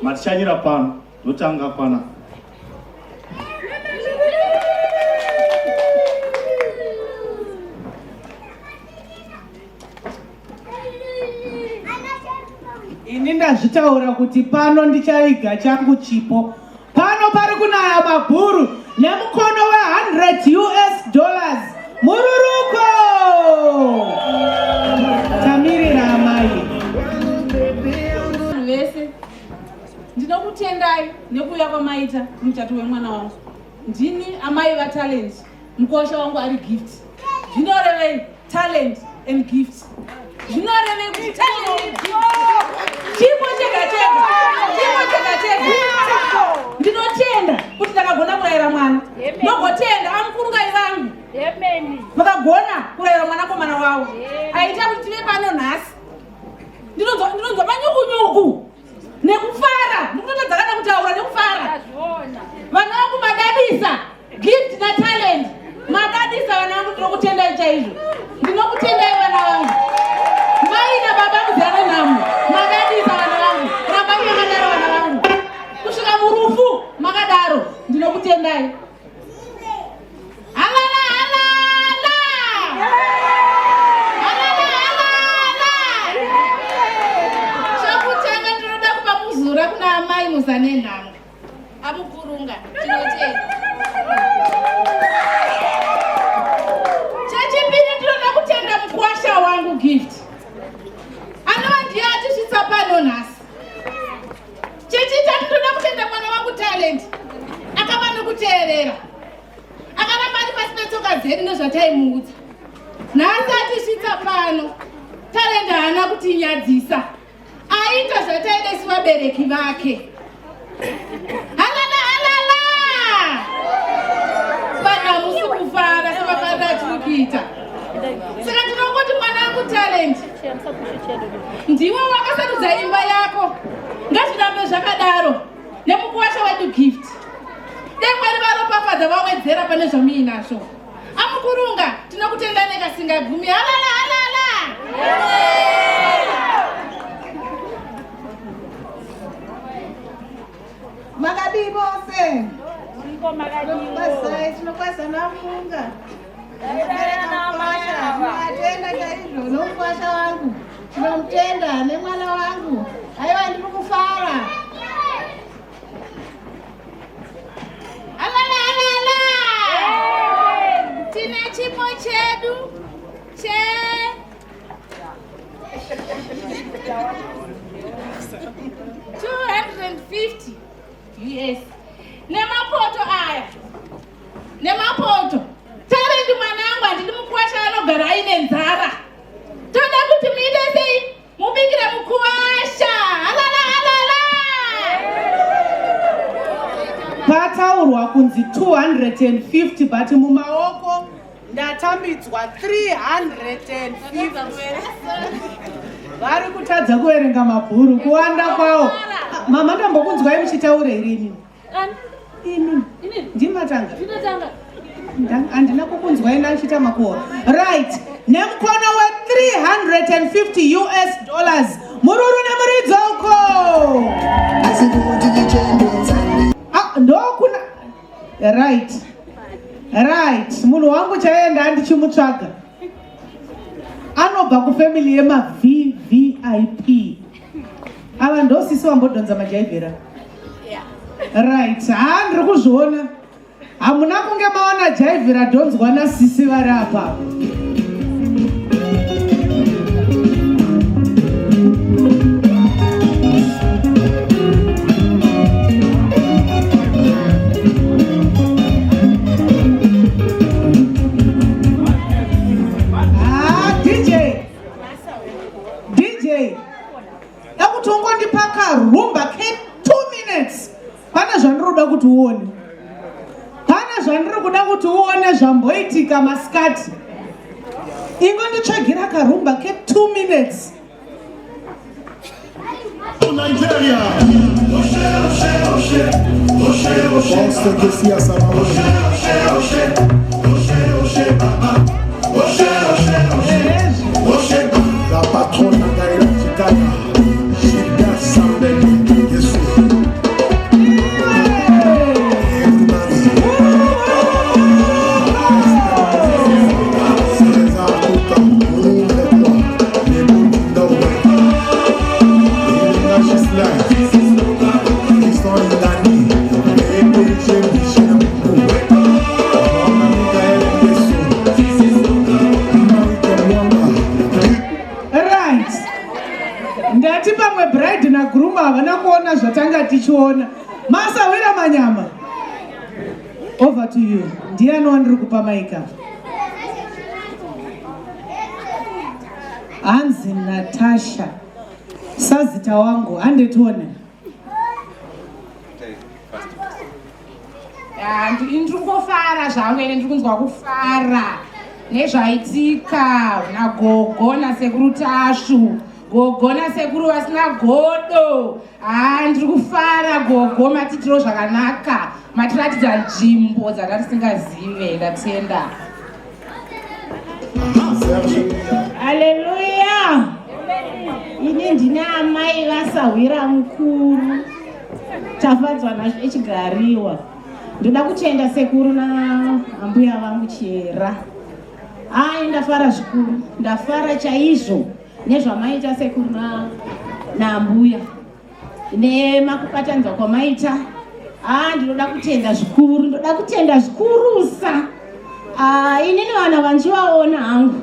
matichanyira pano ndotanga pana. Ini ndazvitaura kuti pano ndichaviga changu chipo. Pano pari kunaya mabhuru nemukono we$100 US. Mururuko! Tamirira amai. Vese ndinokutendai nekuuya kwamaita muchato wemwana wangu. Ndini amai vatalent, mukosha wangu ari gift. Zvinorevei talent and gift. Zvinorevei kuti talent and gift. Chipo chega chega. Ndinotenda kuti ndakagona kurayira mwana. Ndogotenda amukurungai vangu. Vakagona kurayira mwana komana wavo. Aita kuti tive pano nhasi. Ndinonzwa manyuku nekufara. Ndinotadza kana kutaura nekufara. Vana vangu madadisa. Gift na talent. Madadisa vana vangu ndinokutendai chaizvo. Ndinokutendai vana vangu. Mai na baba muzana namu. Madadisa vana vangu. Rambai makadaro vana vangu. Kusvika murufu makadaro. Ndinokutendai. Kuna amai muzane nhango amukurunga tinotenda. Chechipiri ndinoda kutenda mukwasha wangu gift anova ndiye atisvitsa pano nhasi. Chechitatu ndinoda kutenda mwana wangu talent akava nekuteerera akaramba ari pasi petsoka dzedu nezvataimuudza. Nhasi atisvitsa pano talent haana kutinyadzisa. Aita zvataida isi vabereki vake. Halala! Vanhu hamusi kufara semafarira atiri kuita. Saka ndinongoti mwana wangu talent, ndiwe wakasarudza imba yako. Ngazvirambe zvakadaro nemukuwasha wedu gift. Dai Mwari varopafadza vawedzera pane zvamuinazvo. Amukurunga tinokutenda nekasingagumi. Halala! Makadi bose. Tinokwasa nafunga. Tinotenda chaizvo nomukwasha wangu. Tinomutenda nemwana wangu. Aiwa ndiri kufara. Halala! Tina chipo chedu. 250 US. Nemapoto aya. Nemapoto. Talent mwanangu handidi mukuwasha anogara aine nzara. Toda kuti muite sei? Mubikire mukuwasha. Halala! Pataurwa kunzi 250 but mumaoko ndatambidzwa 350. Vari kutadza kuverenga mabhuru kuwanda kwawo. Mama ndambokunzwai muchitaura irini. Ini ndimatanga. Handina kukunzwai ndachita makuhora. Right. Nemukono we$350 US. Mururu nemuridzo uko. Ndokuna. Right. Munhu wangu chaenda ndichimutsvaga. Anobva kufamily yema VVIP. Ava ndosisi wambodonza majaivhera. Right. Ndiri kuzviona. Hamuna kunge maona jaivhera donzwa nasisi vari apa. Ndipaka rumba ke 2 minutes. Pana zvandiroda kuti uone. Pana zvandiri kuda kuti uone zvamboitika masikati. Ingo nditsvagira karumba ke 2 minutes. Nigeria. Oshe, ngati pamwe bride nagroom havana kuona zvatanga tichiona. Masawira manyama. Over to you. Ndiani wandiri kupa maika? Hanzi Natasha. Sazita wangu andetone. Ndikufara zvangu ene ndikunzwa kufara nezvaitika nagogo nasekuru Tasvu, gogo nasekuru vasina godo. Ndiri kufara gogo, matitiro zvakanaka, matiratidza nzvimbo dzatatisingazive. Ndatenda. Haleluya. Ini ndine amai vasahwira mukuru, tafadzwa nazvo echigariwa. Ndoda kutenda sekuru na ambuya vangu chera. Ndafara zvikuru, ndafara chaizvo nezvamaita sekuru na ambuya nemakupatanidza kwamaita. Ndinoda kutenda zvikuru, ndoda kutenda zvikurusa. Inini vana vanchivaona hangu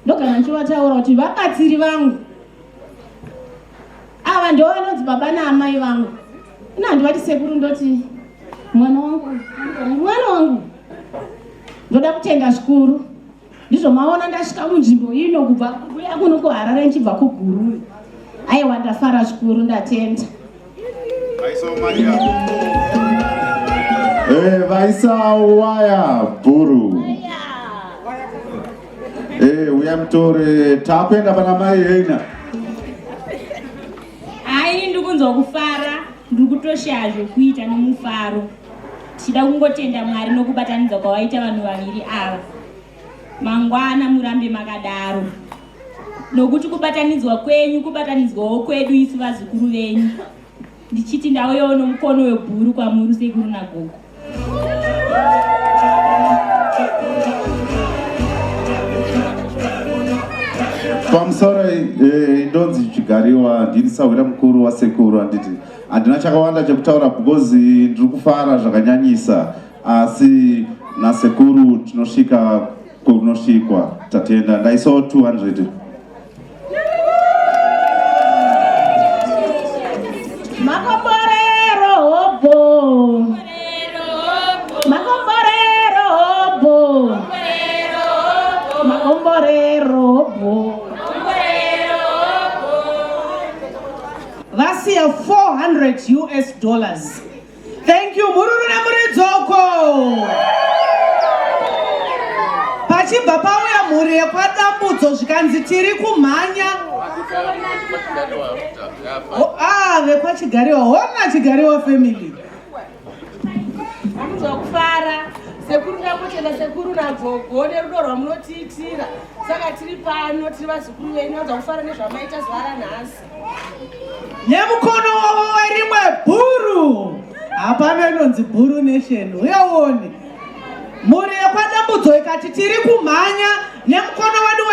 ndogara nchivataura kuti vabatsiri vangu ava ndo vanonzi baba naamai vangu. Ndivati sekuru, ndoti mwana wangu, ndoda kutenda zvikuru. Ndizvo maona ndasvika munzvimbo ino kubva kubuya kuno kuHarare nchibva kuGururi. Aiwa, ndafara zvikuru, ndatenda. Vaisa waya bhuru. Uya mutore takwenda pana mai ena. Ndikunzwa kufara, ndikutoshaya zvekuita nomufaro. Tida kungotenda Mwari nokubatanidza kwawaita vanhu vaviri ava. Mangwana murambe makadaro. Nokuti kubatanidzwa kwenyu kubatanidzwawo kwedu isu vazukuru venyu. Ndichiti ndauyawo nomukono webhuru kwamuri sekuru nagogo. Pamusoro ndonzi chigariwa ndini sahwira mukuru wasekuru. Handina chakawanda chekutaura because ndiri kufara zvakanyanyisa, asi nasekuru tinosvika kunosvikwa. Tatenda. Ndaisawo 200. Makomborero hobo. Makomborero hobo. Makomborero hobo. Vasiya $400. Thank you. Mururu Namuridzoko. Pachibva pauya mhuri yekwadambudzo zvikanzi tiri kumhanya. Vekwachigariwa. Hona chigariwa family. Ndakuzwa kufara. Sekuru ndakutenda sekuru nagogo nerudo rwamunotiitira. Saka tiri pano, tiri vazukuru venyu, ndakuzwa kufara nezvamaita zuva ranhasi. Nemukono werimwe bhuru. Hapana inonzi Bhuru Nation. Uyaone. Mhuri yekwadambudzo ikati tiri kumhanya nemukono wedu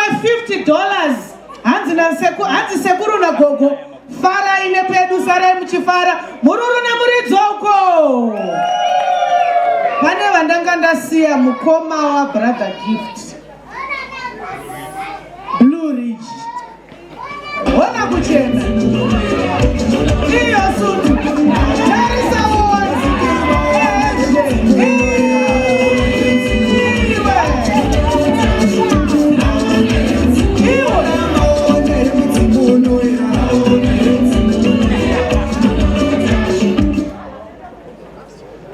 $50. Hanzi sekuru nagogo. Fara ine pedu, sarai muchifara. Mururu Namuridzoko. Pane vandanga ndasiya mukoma wa brother gift. Blue Ridge. Ona kuchena. Iyo sutu. Tarisa wozi.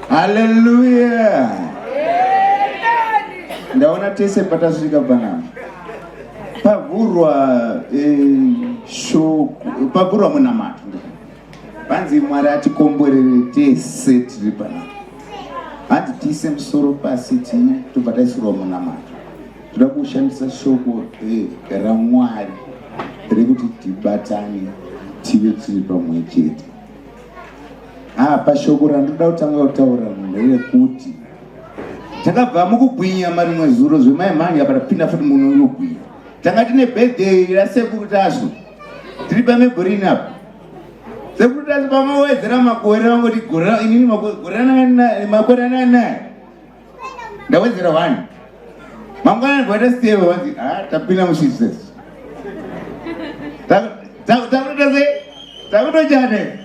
Hallelujah. Ndaona tese patasvika panapa. Pavhurwa munamato. Panzi Mwari atikomborere tese tiri panapa. Hati tiise musoro pasi tobva taisirwa munamato. Toda kushandisa shoko raMwari rekuti tibatane tive tiri pamwe chete. Pashoko randoda kutanga kutaura nderekuti takabva mukugwinya marimwe zuro zvemaimhanya patapinda futi munhu unogwinya. Tanga tine birthday rasekuru Tasvu. Tiri pamebhurini apa. Sekuru Tasvu pamawedzera makore vangoti inini makore 9. Ndawedzera 1. Mangwana ndwaita steve vanzi tapinda musuccess. Takuita sei? Takutojane.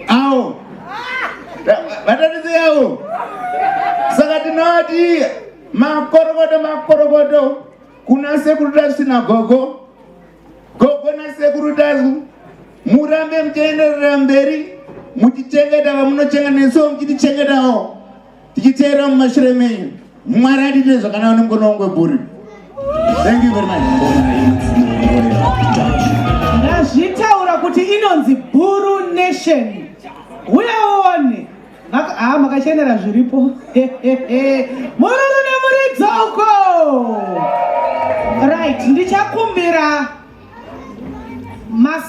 Awo. Vatadisi yawo. Saka tinoti makorogodo kuna Securitas sinagogo. Gogo na Securitas murambe mtenderera mberi muchichengeta vamunochenga nesuwo muchitichengetawo tichiteera mumashure menyu. Mwari atite zvakanaka nemukono wangu webhuri. Thank you very much. Ndazvitaura kuti inonzi Buru Nation. Uyaone. Makachenera zviripo. Mururu nemuridzoco. Right, ndichakumbira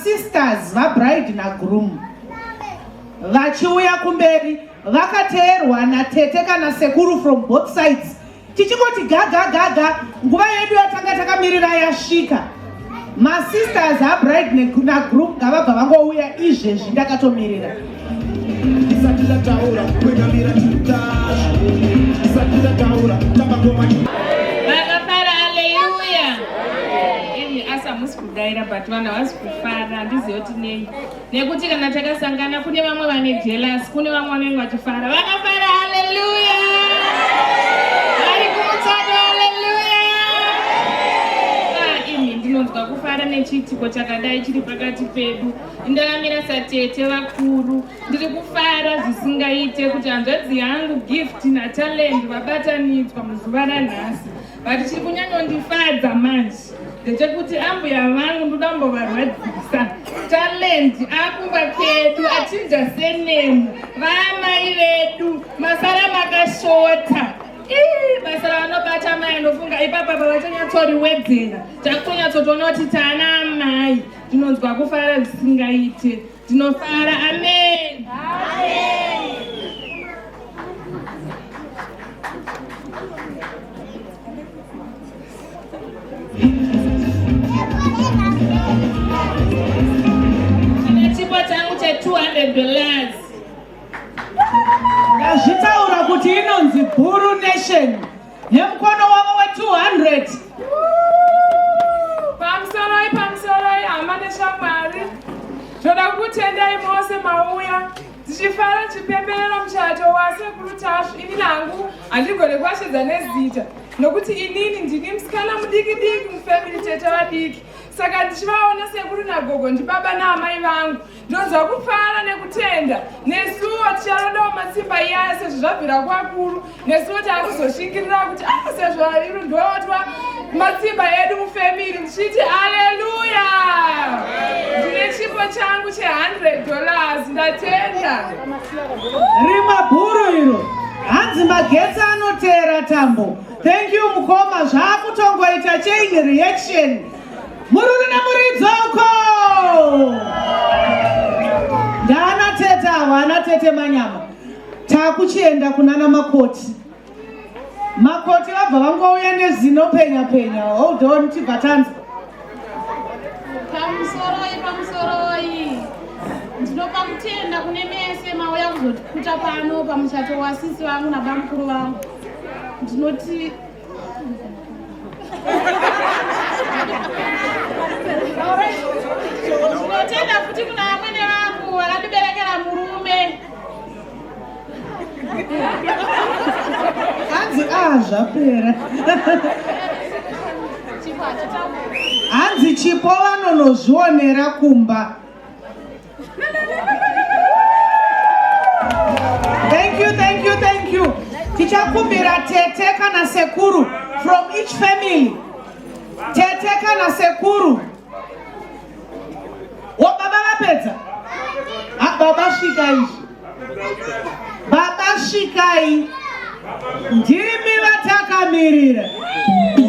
sisters vabride nagroom vachiuya kumberi vakateerwa natete kana sekuru from both sides. Tichingoti gaga nguva yedu yatanga takamirira yasvika. Sisters abride nagroom ngavabva vangouya izvezvi ndakatomirira. Vakafara, haleluya. Asa musi kudaira but vana vasi kufara handizivi kuti nei. Nekuti kana takasangana kune vamwe vane jealous, kune vamwe vanenge vachifara. Vakafara, haleluya. Vari kumutsado, haleluya. Ndinonzwa kufara nechiitiko chakadai chiri pakati pedu. Ndakamira satete vakuru. Ndiri kufara zvisingaite kuti hanzvadzi yangu gift natalent vabatanidzwa muzuva ranhasi. But chiri kunyanyondifadza manje ndechekuti ambuya vangu ndoda kumbovarwadzisa. Talent akumba kedu achinja senemu vaamai vedu masara makashota. Basa ravanobata mai anofunga ipapa vachanyatsorivedzera takutonyatsotoona kuti taana amai. Ndinonzwa kufara zvisingaite. Ndinofara. Amen. Ine chipo changu $200. Ndazvitaura kuti inonzi Buru Nation. Nemukono wavo we200. Pamusoroi hama neshamwari. Ndoda kukutendai mose mauya tichifara chipemberera muchato wasekuru Tasvu. Ini nangu handigone kuashedza nezita nokuti inini ndini musikana mudiki mufamily tete vadiki. Saka ndichivaona sekuru nagogo ndibaba naamai vangu ndonzwa kufara nekutenda. Nesuwo ticharodawo matsimba iyaya sezvo zvabvira kwakuru. Nesuwo takuzoshingirira kuti sezvo ariru ndowatwa matsimba edu mufamily. Ndichiti haleluya. Ndine chipo changu $100. Ndatenda. Rima bhuru iro. Hanzi magetsi anoteera tambo. Thank you mukoma. Zvakutongoita chain reaction. Mururu nemuridzoco. Ndana tete ava anatete manyama. Takuchienda kunana makoti. Makoti vabva vangouya nezinopenya. Hold on tibvatanza. Pamusoroi. Ndinopa kutenda kune mese mauya kuzotiputa pano pamuchato wasisi vangu nabamukuru vangu. Ndinoti ndinotenda futi kuna vamwene vangu vakandiberekera murume. Hanzi zvapera. Hanzi chipo vanonozvionera kumba. Thank you. Tichakumbira tete kana sekuru from each family. Tete kana sekuru. Baba vapedza. Baba shikai. Baba shikai. Ndimi vatakamirira.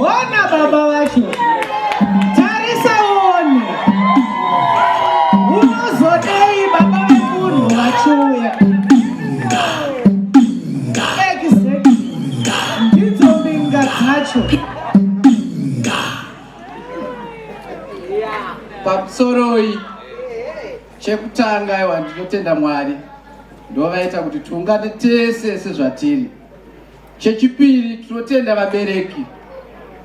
Ona baba vacho. Tarisa uone. Unozodei baba vemunhu vachiuya. Ndidzo mbinga dzacho. Pamusoroi chekutanga iwa ndinotenda Mwari ndovaita kuti tiungane tese sezvatiri. Chechipiri tinotenda vabereki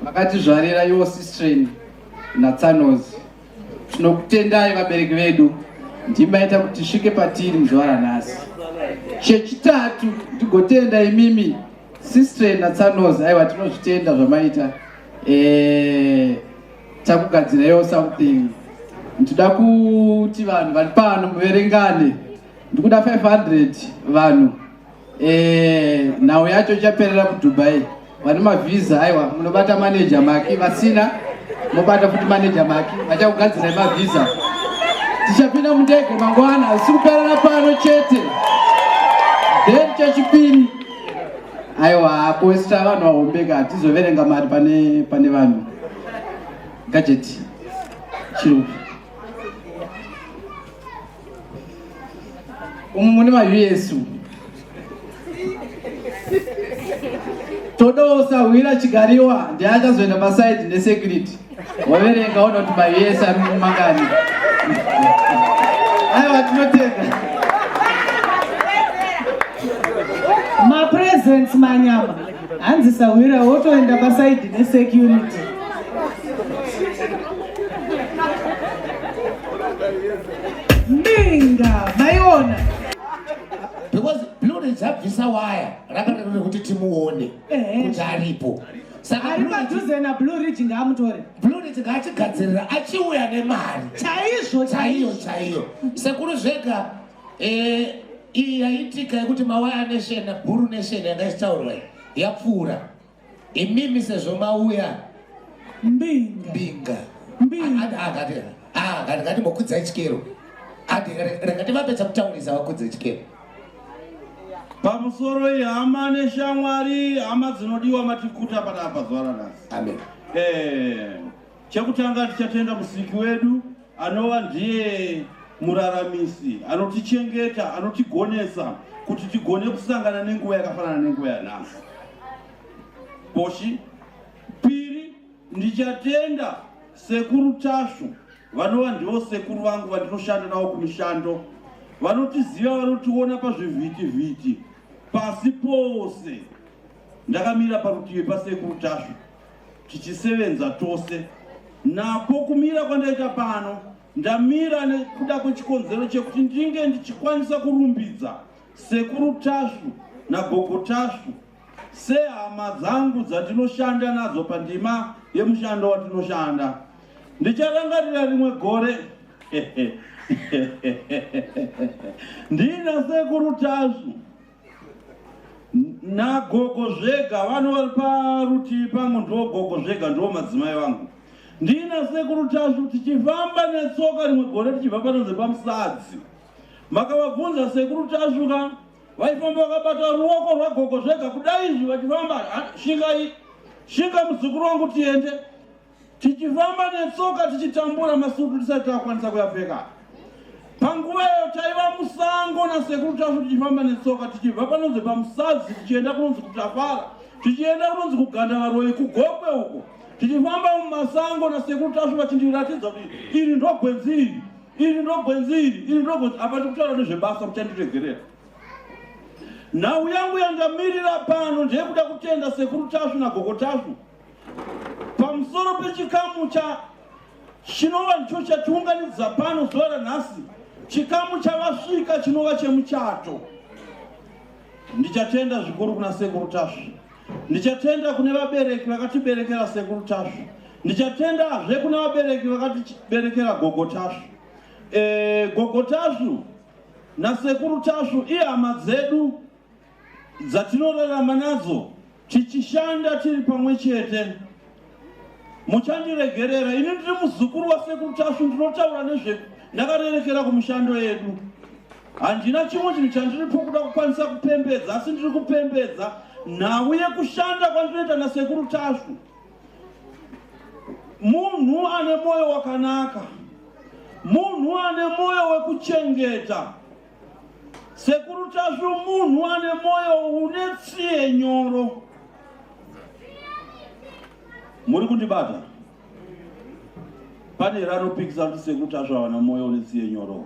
vakatizvarira iwo sistreni natsanozi. Tinokutendai vabereki vedu ndimaita kuti tisvike patiri muzuva ranhasi. Chechitatu ndigotenda imimi Sister naTsanozi, aiwa tinozvitenda zvamaita. Takugadzirayo something. Ndinoda kuti vanhu vari pano muverengane. Ndikuda 500 vanhu. Nhau yacho ichaperera kuDubai. Vane mavhiza, aiwa munobata manager Maki, vasina mobata futi manager Maki, vachakugadzira mavhiza. Tichapinda mundege mangwana, sikuperera pano chete. Then chechipiri, aiwa aposta vanhu vahombeka, hatizoverenga mari pane vanhu. Gadget chirungu. Mune maUS. Todosa wira chigariwa ndiachazoenda paside nesecurity. Waverenga ona kuti maUS ari mumangani. Aiwa tinotenda. Presents manyama. Hanzi sawira wotoenda paside nesecurity. Minga, maiona. Because Blue zabvisa waya rakarere kuti timuone kuti aripo. Saka ari padhuze naBlue Ridge ngaamutore. Blue Ridge ngachigadzirira achiuya nemari. Chaiyo. Sekuru zvega iyi yaitika yekuti mawaya nation naBlue Nation yangaitaurwa yapfuura. Imimi sezvo mauya mbinga. Ngati mokudza chikero. Rekati vapedza kutaurisa vakudza chikero. Pamusoro ihama neshamwari, hama dzinodiwa matikuta panapa zuva ranhasi. Amen. Chekutanga tichatenda musiki wedu anova ndiye muraramisi, anotichengeta, anotigonesa kuti tigone kusangana nenguva yakafanana nenguva yanhasi. Poshi piri ndichatenda sekuru Tasvu, vanova ndivo sekuru vangu vandinoshanda navo kumishando. Vanotiziva, vanotiona pazvivhiti-vhiti pasi pose. Ndakamira parutivi pasekuru Tasvu tichisevenza tose. Napo kumira kwandaita pano ndamira nekuda kwechikonzero chekuti ndinge ndichikwanisa kurumbidza sekuru Tasvu nagogo Tasvu sehama dzangu dzatinoshanda nadzo pandima yemushando watinoshanda. Ndicharangarira rimwe gore ndina sekuru Tasvu nagogo zvega, vano vari parutivi pangu ndo gogo zvega ndo madzimai vangu. Ndina sekuru Tasvu tichifamba netsoka rimwe gore tichibva panonze pamusadzi. Makavabvunza sekuru Tasvu ka vaifamba vakabata ruoko rwagogo zvega kudai izvi vachifamba shinga muzukuru wangu tiende. Tichifamba netsoka tichitambura masutu tisati takwanisa kuyapfeka. Panguvayo taiva musango nasekuru Tasvu tichifamba netsoka tichibva panonze pamusadzi tichienda kunonzi kutafara, tichienda kunonzi kuganda varoi kugokwe uko. Tichifamba mumasango nasekuru Tasvu vachindiratidza kuti iri ndo gwenziri, iri ndo gwenziri. Apati kutaura nezvebasa muchandiregerera. Nhau yangu yandamirira pano ndeyekuda kutenda sekuru Tasvu nagogo Tasvu pamusoro pechikamu chinova ndicho chatiunganidza pano zuva ranhasi, chikamu chavasvika chinova chemuchato. Ndichatenda zvikuru kuna sekuru Tasvu. Ndichatenda kune vabereki vakatiberekera sekuru Tasvu. Ndichatendazve kuna vabereki vakatiberekera gogo Tasvu. Gogo Tasvu nasekuru Tasvu ihama dzedu dzatinorarama nadzo tichishanda tiri pamwe chete. Muchandiregerera, ini ndiri muzukuru wasekuru Tasvu, ndinotaura nezve ndakarerekera kumishando yedu. Handina chimwe chinhu chandiripo kuda kukwanisa kupembedza, asi ndiri kupembedza nhau yekushanda kwandinoita nasekuru Tasvu. Munhu ane moyo wakanaka, munhu ane moyo wekuchengeta. Sekuru Tasvu munhu ane moyo une tsiye nyoro. Muri kundibata? Pane ranopikisa kuti sekuru Tasvu havana moyo une tsiye nyoro.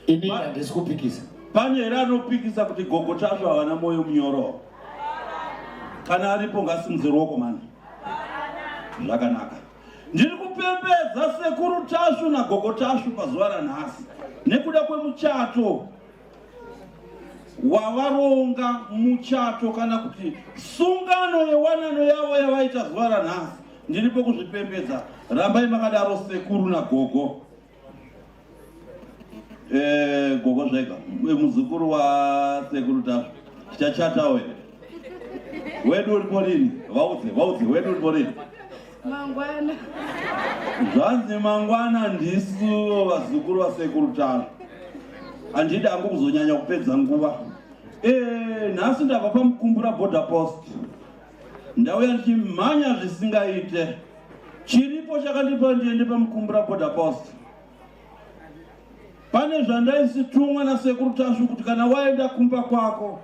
Ini handisi kupikisa. Pane ranopikisa kuti gogo Tasvu havana moyo munyoro. Kana aripo ngasimudze ruoko mani. Zvakanaka. Ndiri kupembedza sekuru Tasvu nagogo Tasvu pazuva ranhasi nekuda kwemuchato wavaronga, muchato kana kuti sungano yewanano yavo yavaita zuva ranhasi. Ndiripo kuzvipembedza. Rambai makadaro sekuru nagogo. Gogo zvega muzukuru wa sekuru Tasvu tichachatawo here. Wedu uripo rini? Vaudze wedu uripo rini? Mangwana. Zvanzi mangwana ndisu vazukuru vasekuru Tasvu. Handidi hangu kuzonyanya kupedza nguva. Nhasi ndabva pamukumbura border post. Ndauya ndichimhanya zvisingaite. Chiripo chakandipa ndiende pamukumbura border post. Pane zvandaisitumwa nasekuru Tasvu kuti kana waenda kumba kwako,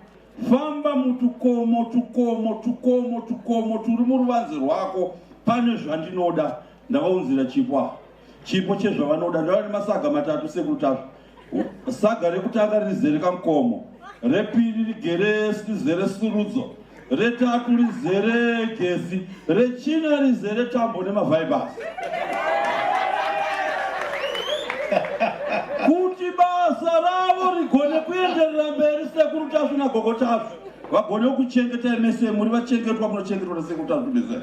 famba mutukomo turi muruvanze rwako. Pane zvandinoda, ndavaunzira chipo chezvavanoda. Ndava nemasaga matatu sekuru Tasvu. Saga rekutanga rizere kamukomo, repiri rizere surudzo, retatu rizere gesi, rechina rizere tambo nemavhaibhasi. Kuti basa ravo rigone kuenderera mberi sekuru Tasvu nagogo Tasvu vagone kuchengeta mese muri vachengetwa munochengetwa nasekuru Tasvu mese.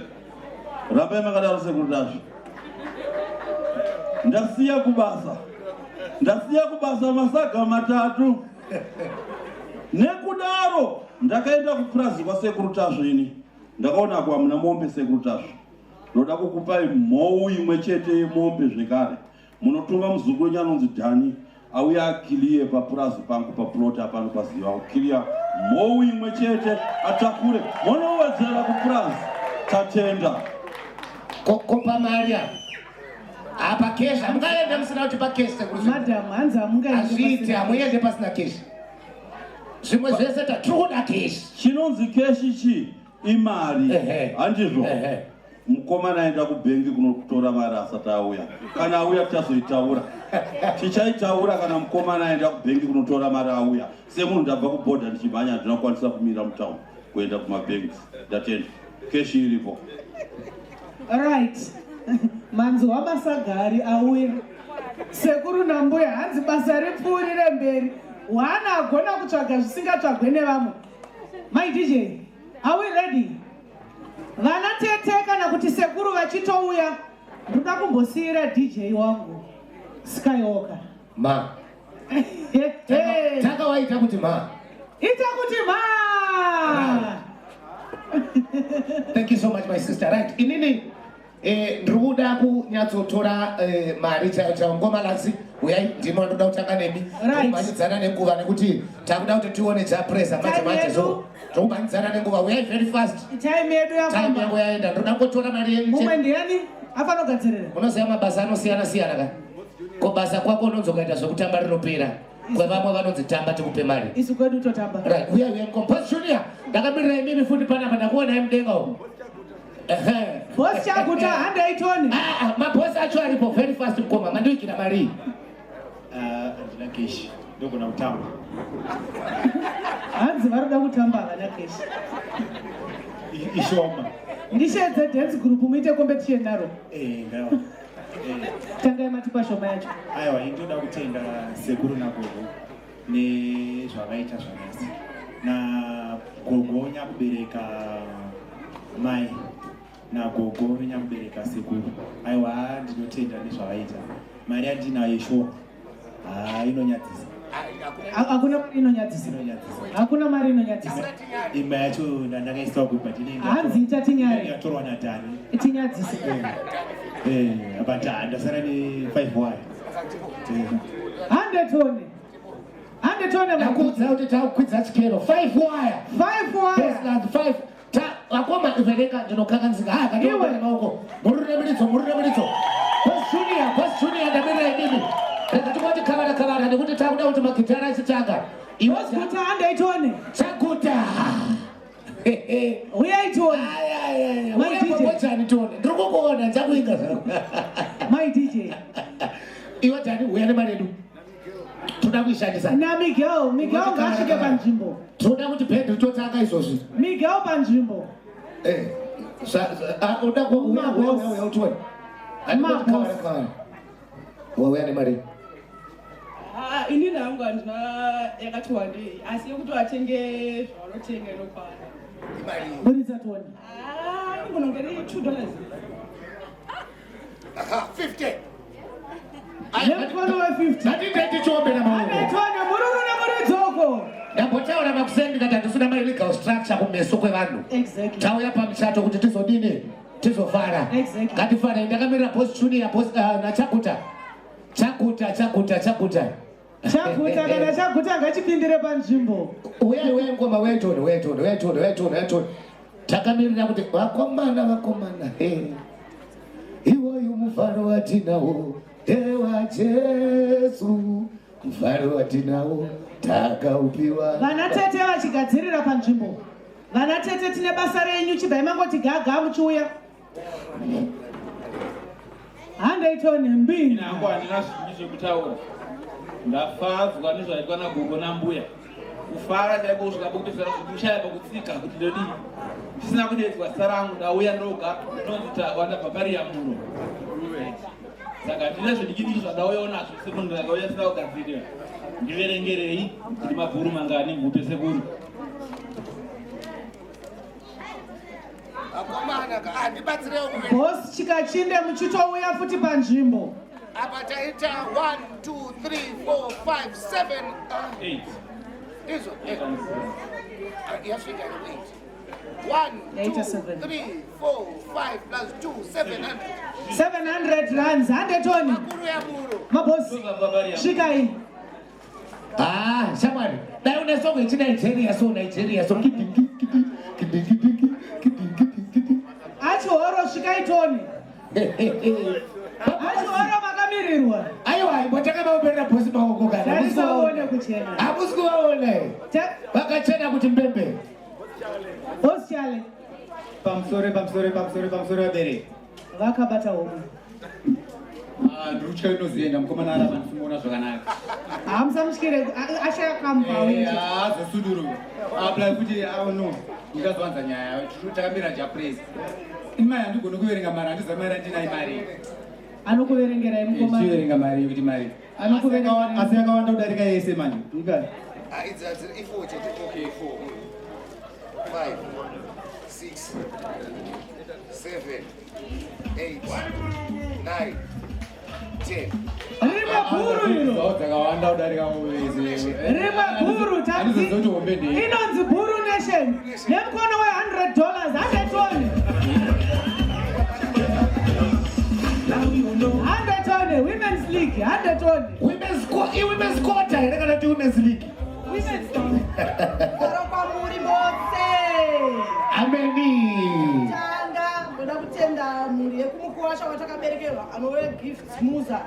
Rambai makadaro sekuru Tasvu. Ndasiya kubasa masaga matatu. Nekudaro ndakaenda kuPrayzah kwasekuru Tasvu ini. Ndakaona kwa muna mombe sekuru Tasvu. Ndoda kukupai mhou imwe chete yemombe zvekare. Munotuma muzukuru wenyu anonzi Dhani auya akiliye paPrayzah pangu paplot apano paziva kukiliya mhou imwe chete atakure. Munowedzera kuPrayzah tatenda. Kopa Maria. Apa kesha mungaenda musina kuti pakesha kuti madam hanza mungaenda azviite amuende pasina kesha. Zvimwe zvese tatikuda kesha. Chinonzi keshi chi imari. Handizvo. Mukomana aenda kubhengi kunotora mari asati auya. Kana auya tichazoitaura. Tichaitaura kana mukomana aenda kubhengi kunotora mari auya. Semunhu ndabva kubhodha ndichimhanya ndinokwanisa kumira mutauni kuenda kumabhengi. Ndatenda. Keshi iripo. Right. Manzi wamasagari auya. Sekuru naMbuya hanzi basa ripfuurire mberi. Wana agona kutsvaga zvisingatsvagwe nevamwe. My DJ, are we ready? Vana tete kana kuti sekuru vachitouya, ndoda kumbosiyira DJ wangu Skywalker. Ma. Taka waita kuti ma. Ita kuti ma. Thank you so much my sister. Right. Inini ndikuda kunyatsotora mari chaiyo ngoma lazi uyai ndimo ndoda kutanga nemi kumanidzana nenguva nekuti takuda kuti tione chaPrayzah manje so tomanidzana nenguva uyai very fast. Time yedu yapamba. Time yangu yaenda ndoda kutora mari yenyu. Mumwe ndiani afano gadzirira. Unoziva mabasa anosiyana ka. Ko basa kwako unonzokaita zvokutamba rinopera. Kwevamwe vanonzi tamba tikupe mari. Isu kwedu totamba. Right. Uyai composition ndakamirira imimi futi panapa ndakuona mudenga uko. Boss chakuta handa itoni. Mabosi acho aripo very fast mkoma mandiwikira mari. Andina keshi. Ndoko na utamba. Hanzi varoda kutamba vana keshi. Ishoma. Ndishedze dance group muite competition naro. Ngawa. Tanga matipa shoma yacho. Aiwa ndoda kutenda sekuru nagogo nezvavaita zvanasi. Na gogo nyakubereka mai na gogo rinyamubereka sekuru. Aiwa ndinotenda nezvavaita. Mari handinayo shoma. Inonyadzisa. Hakuna mari inonyadzisa. Hakuna mari inonyadzisa. Imba yacho ndakaiswa kuti ndinenge. Hanzi itatinyari. Yatorwa naDhani. Itinyadzisa. But ndasara ne5 wire. 100 tone. 100 tone ndakuudza kuti takwidza chikero 5 wire. 5 wire. That's 5. Wakoma kuverenga ndinokanganzika. Katiwe maoko. Murure militso. Boss Junior ndamira imimi. Ndakati kavara nekuti takuda kuti magitara achitanga. Iwe kuti handa itone. Chakuta. Uya itone. My DJ. Wachani tone. Ndikukuona njakuinga zvangu. My DJ. Iwe Dhani uya nemaredu. Toda kuishandisa. Na Miguel ngasvike panzvimbo. Toda kuti bhendi totanga izvozvi. Miguel panzvimbo. Uda kuuya utone. Wauya nemari? Ini nangu andina yakati wandei asi yekuti atenge zvavanotenga inokwana. Buritsa toni. Ingonongeri $2. 50. Nemkono we 50. Ndatite tichombe na maoko. Toni mururu muri dzoko. Ndambotaura makusendi kuti handisina mari legal structure kumeso kwevanhu. Exactly. Tauya pamuchato kuti tizodini? Tizofara. Exactly. Ngatifara ndakamirira post junior post nachakuta. Chakuta. Chakuta kana chakuta ngachipindire panzvimbo. Uya ngoma wetoni. Takamirira kuti vakomana. Iwoyu mufaro watinawo. Ewa Jesu. Mufaro watinawo. Takaupiwa. Vana tete vachigadzirira panzvimbo. Vana tete tine basa renyu chibva mangoti gaga muchiuya. Handaitoni mbini. Nangu handina zvinhu zvekutaura. Ndafadzwa nezvaitwa nagogo naMbuya. Kufara chaiko kusvika pokutozara kuti mushaya pakutsika kuti ndodii. Ndisina kudedzwa zita rangu ndauya ndoga ndonzi wandabva pariyamuno. Saka ndine zvidikidiki zvandauyawo nazvo sekuru ndakauya sina kugadzirira. Ndiverengerei kuti mabhuru mangani mupe sekuru. Boss chikachinde muchitouya futi panzvimbo. Apa taita 1, 2, 3, 4, 5, 7, 8. Izo 8. Yasvika 8. 1, 2, 3, 4, 5 plus 2, 700. 700 rands, 100 toni. Mabosi, shikai. Shamwari. Dai unasonga nchini Nigeria so Achihoro shikai toni. Achihoro makamirirwa. Aiwa, mbotaka maoperera bosi maoko kana. Ndarisaone kuchena. Hamusi kuvaone. Vakachena kuti mbembe. Bosi chale. Pamusoro abere. Vakabata homwe. Ndurutya inozienda mukomana ara vansimuona zvakanaka. Hamusamushikire ashaya kampa wewe. Zvesuduru. Apply kuti no. Ndikazwanza nyaya. Takamira Prayzah. Imai handigoni kuverenga mari handiziva mari handinayo mari. Anokuverengerai mukomana? Chiverenga mari kuti mari. Anokuverengerai. Asi yakawanda kudarika yese manje. Ikani. It's 4 chete. Okay, 4. 5, 6, 7, 8, 9, 10. Rima bhuru ino. Dzakawanda kudarika wese. Rima bhuru taxi. Inonzi bhuru nation. Nemkono we $100 100 Women's League, 100 toni. Women's quarter, I reckon to Women's League. Women's League. Muri mose. Ameni. Tanga, ndoda kutenda muri yekumukuwasha watakaberekerwa anove gifts muza.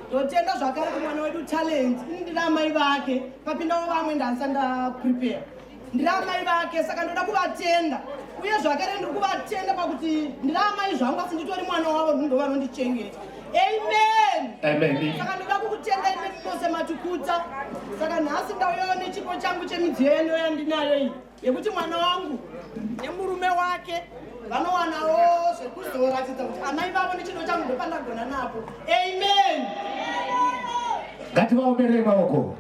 Ndotenda zvakare kumwana wedu talent. Ndira mai vake. Papindawo vamwe ndasanda prepare. Ndira mai vake saka ndoda kuvatenda. Uye zvakare ndiri kuvatenda pakuti ndira mai zvangu asi nditori mwana wavo ndo vanondichengeta. Amen. Amen. Saka ndoda kukutenda ine mose matukuta. Saka nhasi ndauyawo nechipo changu chemidziyo yendo yandinayo iyi yekuti mwana wangu nemurume wake vanowanawo zvekuzoratidza kuti amai vavo nechino changu ndopandagona napo. Amen. Ngativaomerei maoko.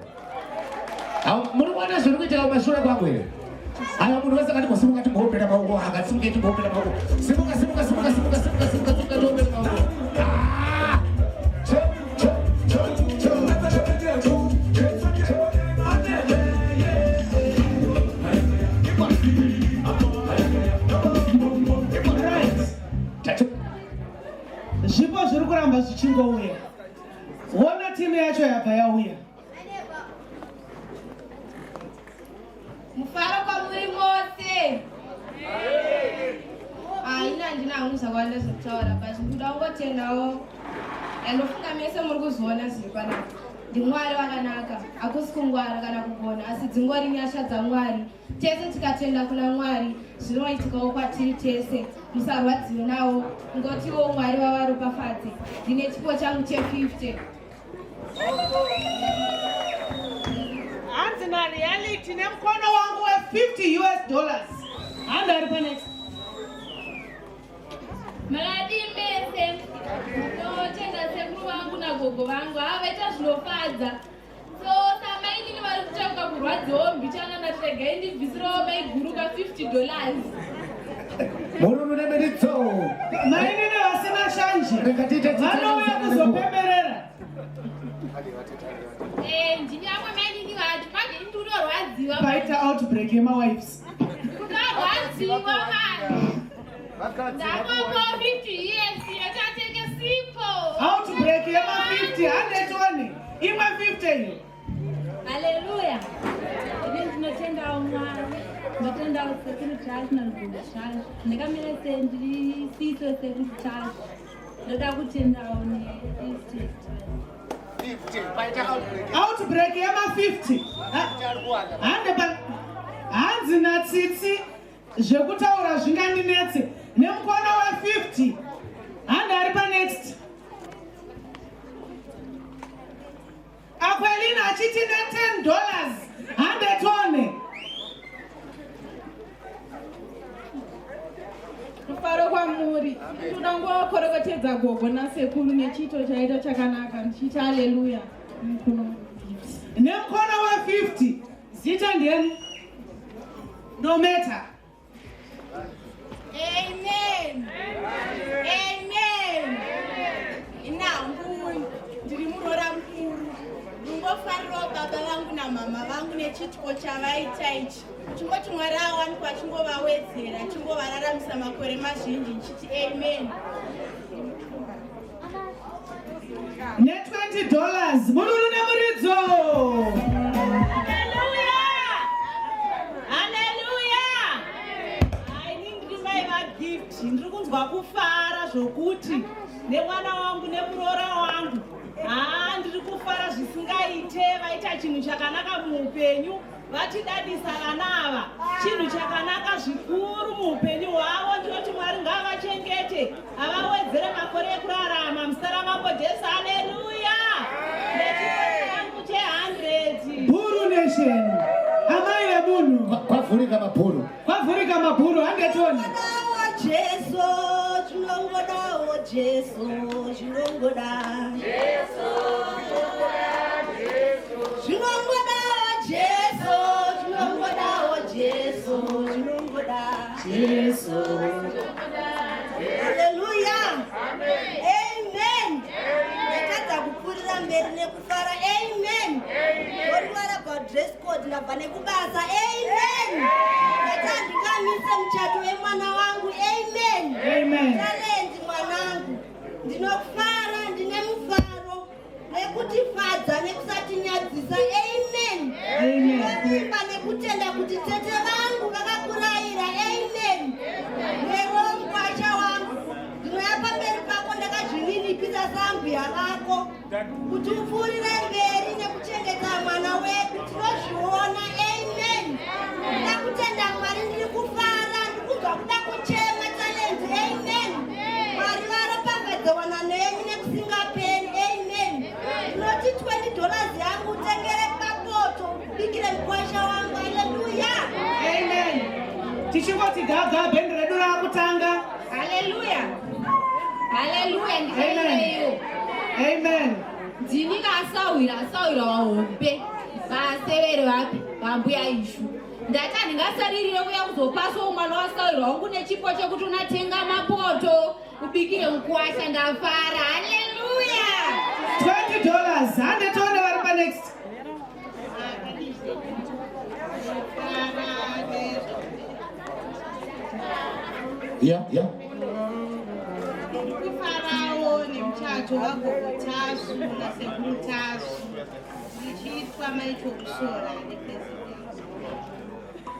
Muri kuona zviri kuitika kumashure kwangu here. Aya munhu wese ngatimbosimuka timboopera maoko akasimuke timboopera maoko. Simuka timbopera maoko. Zvipo zviri kuramba zvichingouya. Ona timu yacho yabva yauya. Mufaro kwamuri mose. Ina handina hangu zvakawanda zvekutaura basi ndoda kungotendawo yandofunga mese muri kuzviona zviri panapa. NdiMwari wakanaka, hakusi kungwara kana kugona asi dzingori nyasha dzaMwari. Tese tikatenda kuna Mwari zvinoitikawo kwatiri tese. Musarwadziwe nawo, ngotiwo Mwari wavaropafadze. Ndine chipo changu che50. Hanzi na reality nemkono wangu we $50. Handa ari pa next. Makadimbese notenda sekuru vangu nagogo vangu avaita zvinofadza. So samainini vari kutsvaka kurwadziwo mbichana ndatirega indibvisirawo maiguruka $50. Mururu nemeritso. Mainini vasina shanje. Vanouya kuzopemberera. Ndinyamwe mainini vati manje ndurorwadziwa. Paita outbreak yemawives. Ndorwadziwa mani. Ndakongo 50 years yatatenge sipo. Outbreak yema 50 120. Imwe 50 hiyo. Haleluya. Ini ndinotenda Mwari. Ndotenda security charge na rubundashanje. Ndikamira sendiri siso security charge. Ndoda kutenda one estate. Outbreak yema 50. Hanzi natsitsi zvekutaura zvingandinetse nemukona wa 50. Handi ari pa next. Akwelina achiti ne $10. Handi tone. Kufaro kwamuri. Toda ngokorokotedza gogo nasekuru nechito chaita chakanaka. Ndichiti haleluya. Nemukona wa 50. Zita ndiani? No matter. Amen. Amen. Inangu ndiri murora mukuru. Ndingofarirawo baba vangu namama vangu nechitiko chavaita ichi. Chingoti Mwari awanikwa chingovawedzera, chingovararamisa makore mazhinji. Ndichiti amen. Ne $20. Mururu nemuridzo. Ndiri kunzwa kufara zvokuti nemwana wangu nemuroora wangu ndiri kufara zvisingaite. Vaita chinhu chakanaka muupenyu, vatidadisa vana ava, chinhu chakanaka zvikuru muupenyu hwavo. Ndinoti Mwari ngavachengete, avawedzere makore ekurarama muzita ramambo Jesu. Haleluya. Nechikoro changu che100. Bhuru nation. Amai vemunhu. Kwavhurika mabhuru. Kwavhurika mabhuru. Handetoni. Jesu, chinongoda, oh Jesu, chinongoda. Jesu, chinongoda, Jesu, chinongoda, oh Jesu, chinongoda. Jesu, hallelujah. Amen. Nataka kupurira mberi nekufara. Amen. Woriwara pa dress code ndabva nekubasa. Amen. Nataka ndikamise mchato wemwana wangu. Amen. Amen. Talenti mwanangu. Ndinofara, ndine mufaro nekutifadza nekusatinyadzisa. Amen. Amen. Ndinimba nekutenda kuti tete vangu vakakurayira. Amen. Newewo mukwacha wangu ndinoya pamberi pako ndakazvininipisa sambuya vako kuti upfuurire mberi nekuchengeta mwana wedu. Tinozviona. Amen. Ndakutenda Mwari, ndiri kufara, ndikubva kuda kuchema talenti. Amen. Mwari varopambadzewana nenyu nekusingaperi. Amen. Ndinoti $20 yangu utengere papoto ubikire mukwasha wangu. Haleluya. Amen. Tichingoti gaga bhendi redu rakutanga. Haleluya. Haleluya. Ndikaileyo. Amen. Ndini kasawira wahombe vasevere vapi vambuya ishu. Ndati ndingasaririre kuya kuzopasawo mwana wasawira wangu nechipo chekuti unatenga mapoto ubikire mukwasha. Ndafara. Haleluya. $20. Handetone vari pa next. Yeah. Ndikufarawo nemuchato wagogo Tasvu nasekuru Tasvu. Ndichiitwa maito kusora nepresident.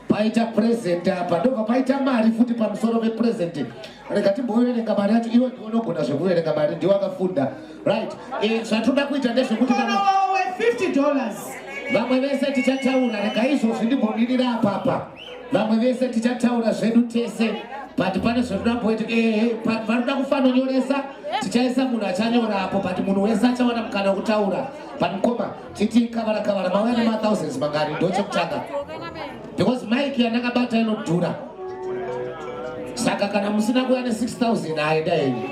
Paita present apa ndobva paita mari futi pamusoro pepresent. Rega timboverenga mari yacho. Iwe unogona zvekuverenga mari, ndiwe wakafunda. Right. Zvatoda kuita ndezvekuti $50. vamwe vese tichataura. Rega izvozvi ndimbomirira apapa. Vamwe vese tichataura zvedu tese. But pane zvetinamboita vanoda kufanonyoresa tichaisa munhu achanyora apo. But munhu wese achawana mukana wekutaura. But mukoma titi kavara mauya nema1000s mangari ndochekutanga. Because mic yandakabata inodhura. Saka kana musina kuya ne 6000 aenda henyu.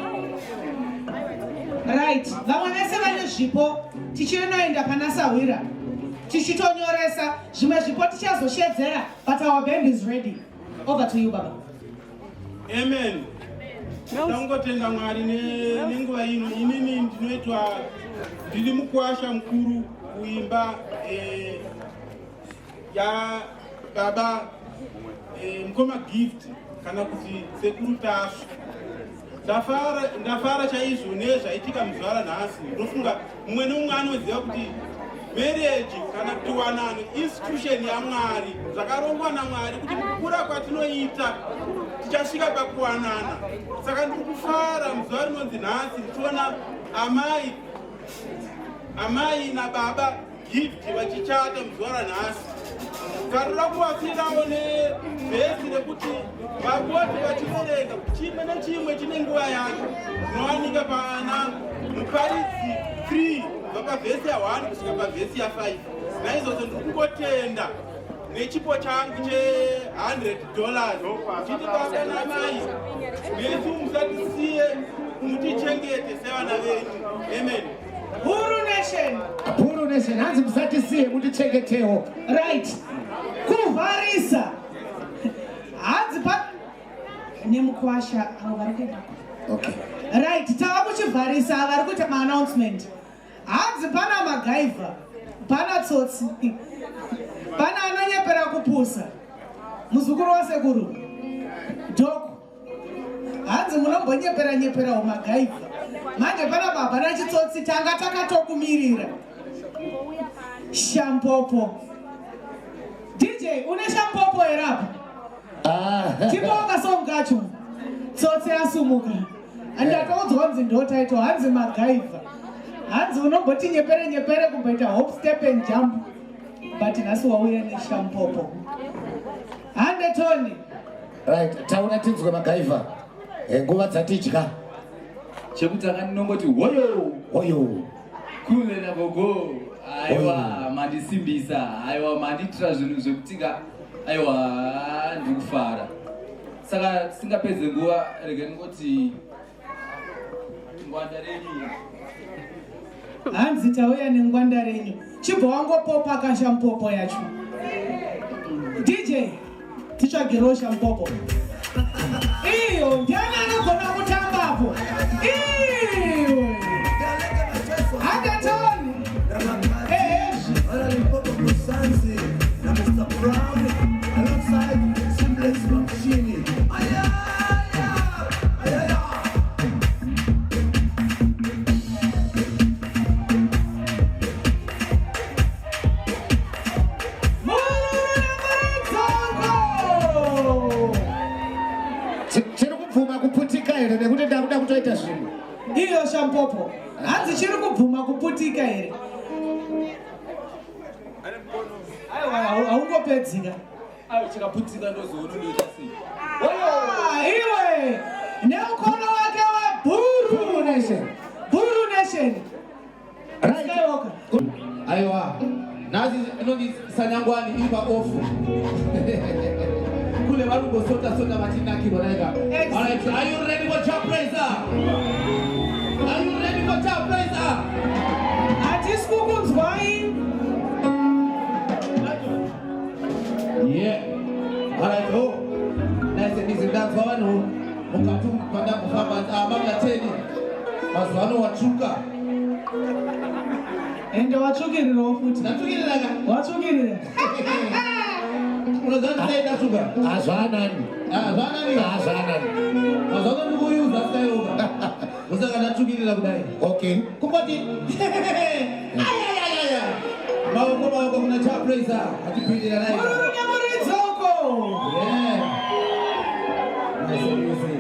Right, vamwe vese vane zvipo tichinoenda pana Sawira tichitonyoresa zvimwe zvipo tichazoshedzera, but our band is ready. Over to you, Baba. Amen. Tangotenda Mwari nenguva ino. Inini ndinoitwa ndiri mukuwasha mukuru kuimba ya baba mukoma gift kana kuti sekuru Tasvu. Ndafara chaizvo nezvaitika muzvara nhasi. Ndofunga mumwe nomumwe anoziva kuti marriage kana kuti wanano institution yaMwari, zvakarongwa naMwari kuti kukura kwatinoita tichasvika pakuwanana. Saka ndiri kufara muzuva rinonzi nhasi ndichiona amai nababa gift vachichata muzuva ranhasi. Karura kuvafirawo nevhesi rekuti vavoti vachiverenga chimwe nechimwe chine nguva yacho. Zvinowanika pana muparidzi 3 kubva pavhesi ya1 kusvika pavhesi ya5. Naizvozvo ndiri kungotenda nechipo changu $100 chiti baba namai nesu musatisiye, mutichengete sevana venyu. Amen. Huru nation hanzi musatisiye mutichengetewo. Right, kuvharisa hanzi pa nemukuwasha avo vari kuenda. Okay. Right, tava kuchivharisa vari kuita maannouncement. Hanzi pana magaivha, pana tsotsi, pana anonyepera kupusa, muzukuru wasekuru dhoko. Hanzi munombonyepera magaivha. Manje pana baba nachitsotsi tanga takatokumirira. Shampopo. DJ, une shampopo here apa? Tipoka songacho. Tsotsi asumuka. Andakaudzwa nzi ndo title hanzi magaivha. Hanzi unomboti nyepere kumboita hop step and jump. But nhasi wauya neshampopo. Hande Tony. Right, taura tinzwe magaivha. Nguva dzatidya. Chekutanga ndinongoti hoyo kule na gogo, aiwa mandisimbisa, aiwa manditira zvinhu zvekutika, aiwa ndikufara. Saka singapedze nguva rege ndingoti ngwanda renyu. Hanzi tauya nengwanda renyu. Chibva wangopopa kashampopo yacho. DJ, tichagirawo shampopo. Iyo, ndiani anogona kutambapo? Iyo! Hakatoni! Na Mr. Brown, alongside Simplex Machine. Chiri kubvuma kuputika here nekuti ndakuda kutoita zvinhu. Iyo shampopo. Hanzi chiri kubvuma kuputika here. Haungopedzika. Chikaputika ndozoona unoita sei. Iwe! Neukono wake Buru Nation. Buru Nation. Skywalker. Aiwa. Nazi inoni sanyangwani iri paofu. Kule varungosota vachinaki vanaika. Alright, are you ready for your Prayzah? Are you ready for your Prayzah? Hatisi kukunzwai. Yeah. Alright, oh. Nice and easy dance for one. Mukatu panda kufamba mamla teni. Mazwano wachuka. Ende wachukirira futi. Nachukirira ka? Wachukirira. Unazana sai nachuka. Azvanani. Azvanani. Mazwano ndikuyuza Skywalker. Musaka nachukirira kudai. Okay. Kumbati. Maoko kuna cha Prayzah. Atipindira naye. Yeah. Nice and easy.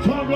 Come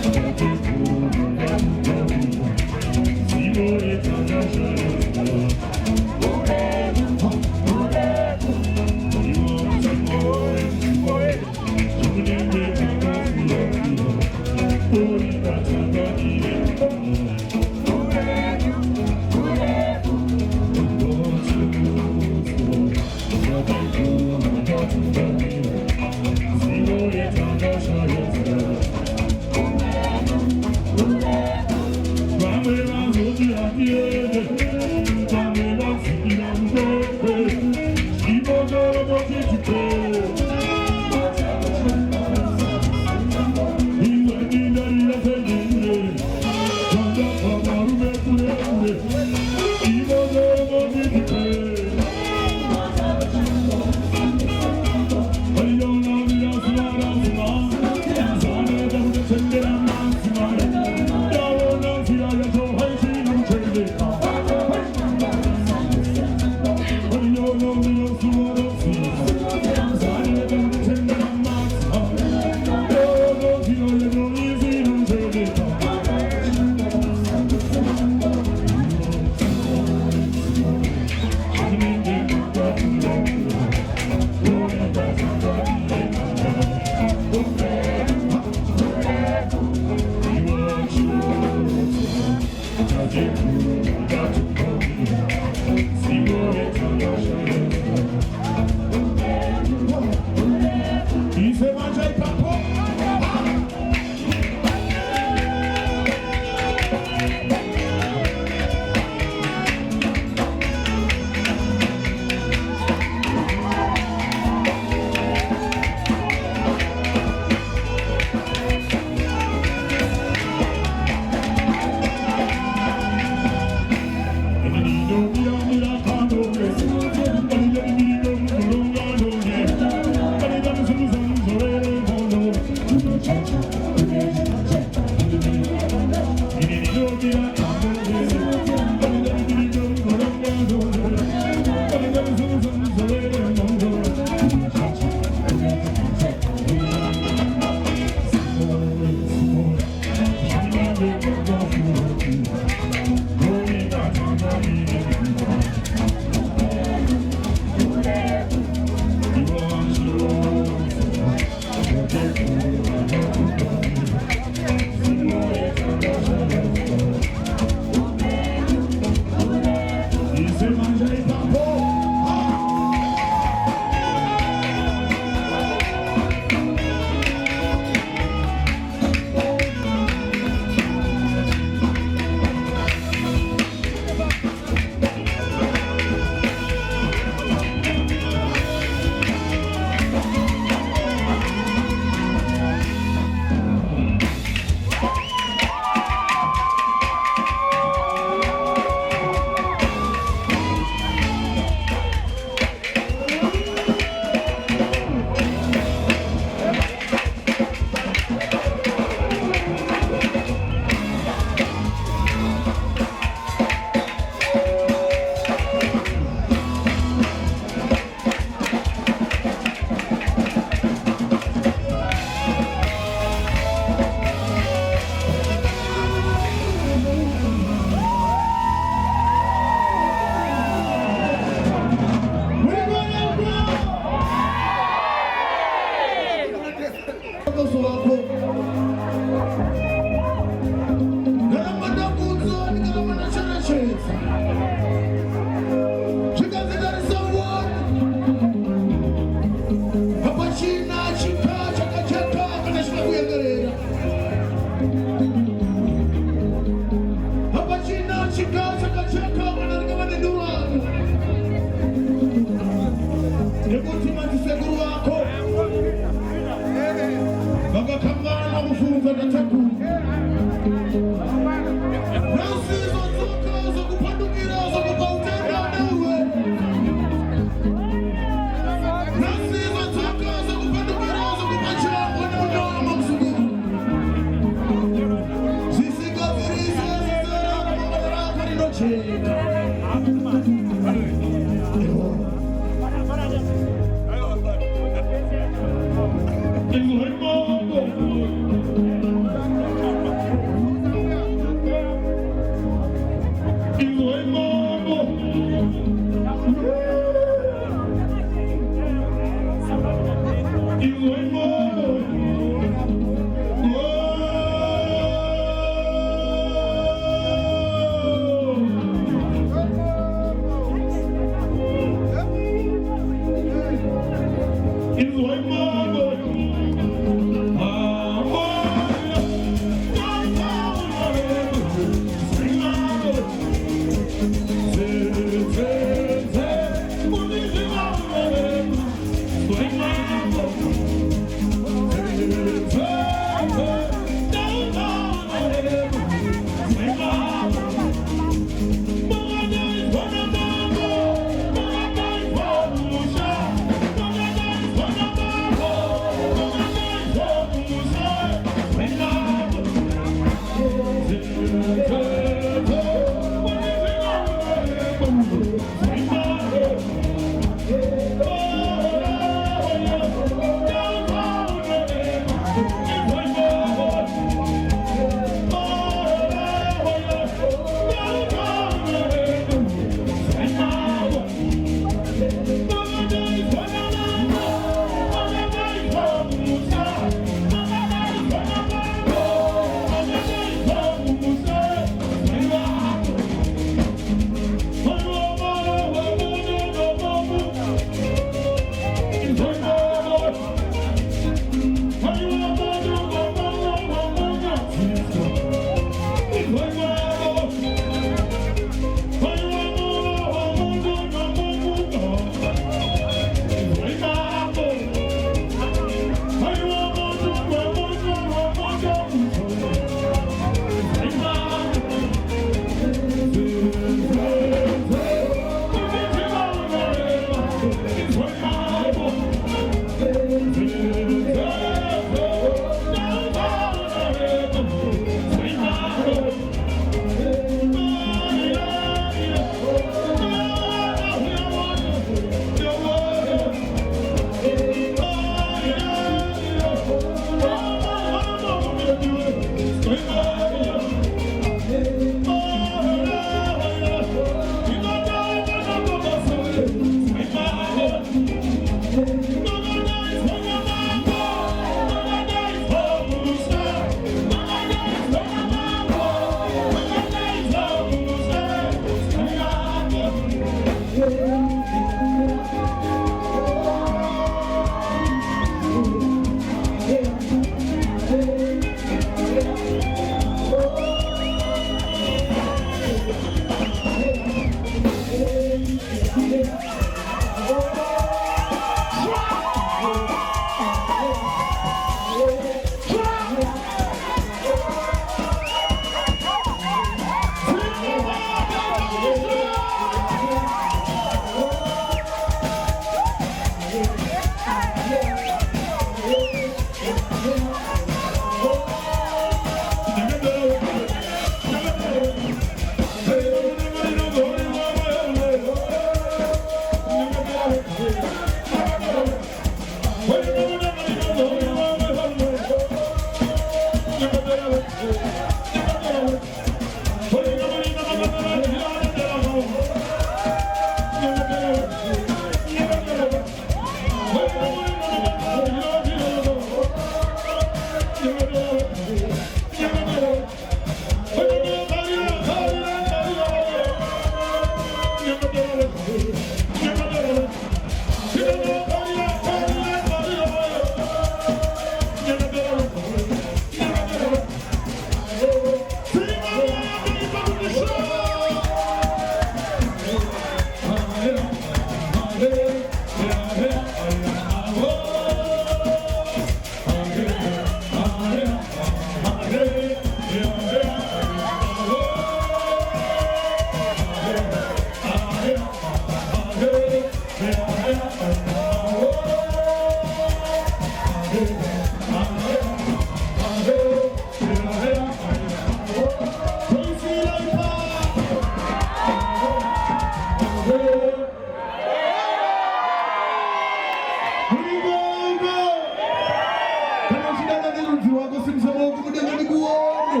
Mungu mudengo nikuone.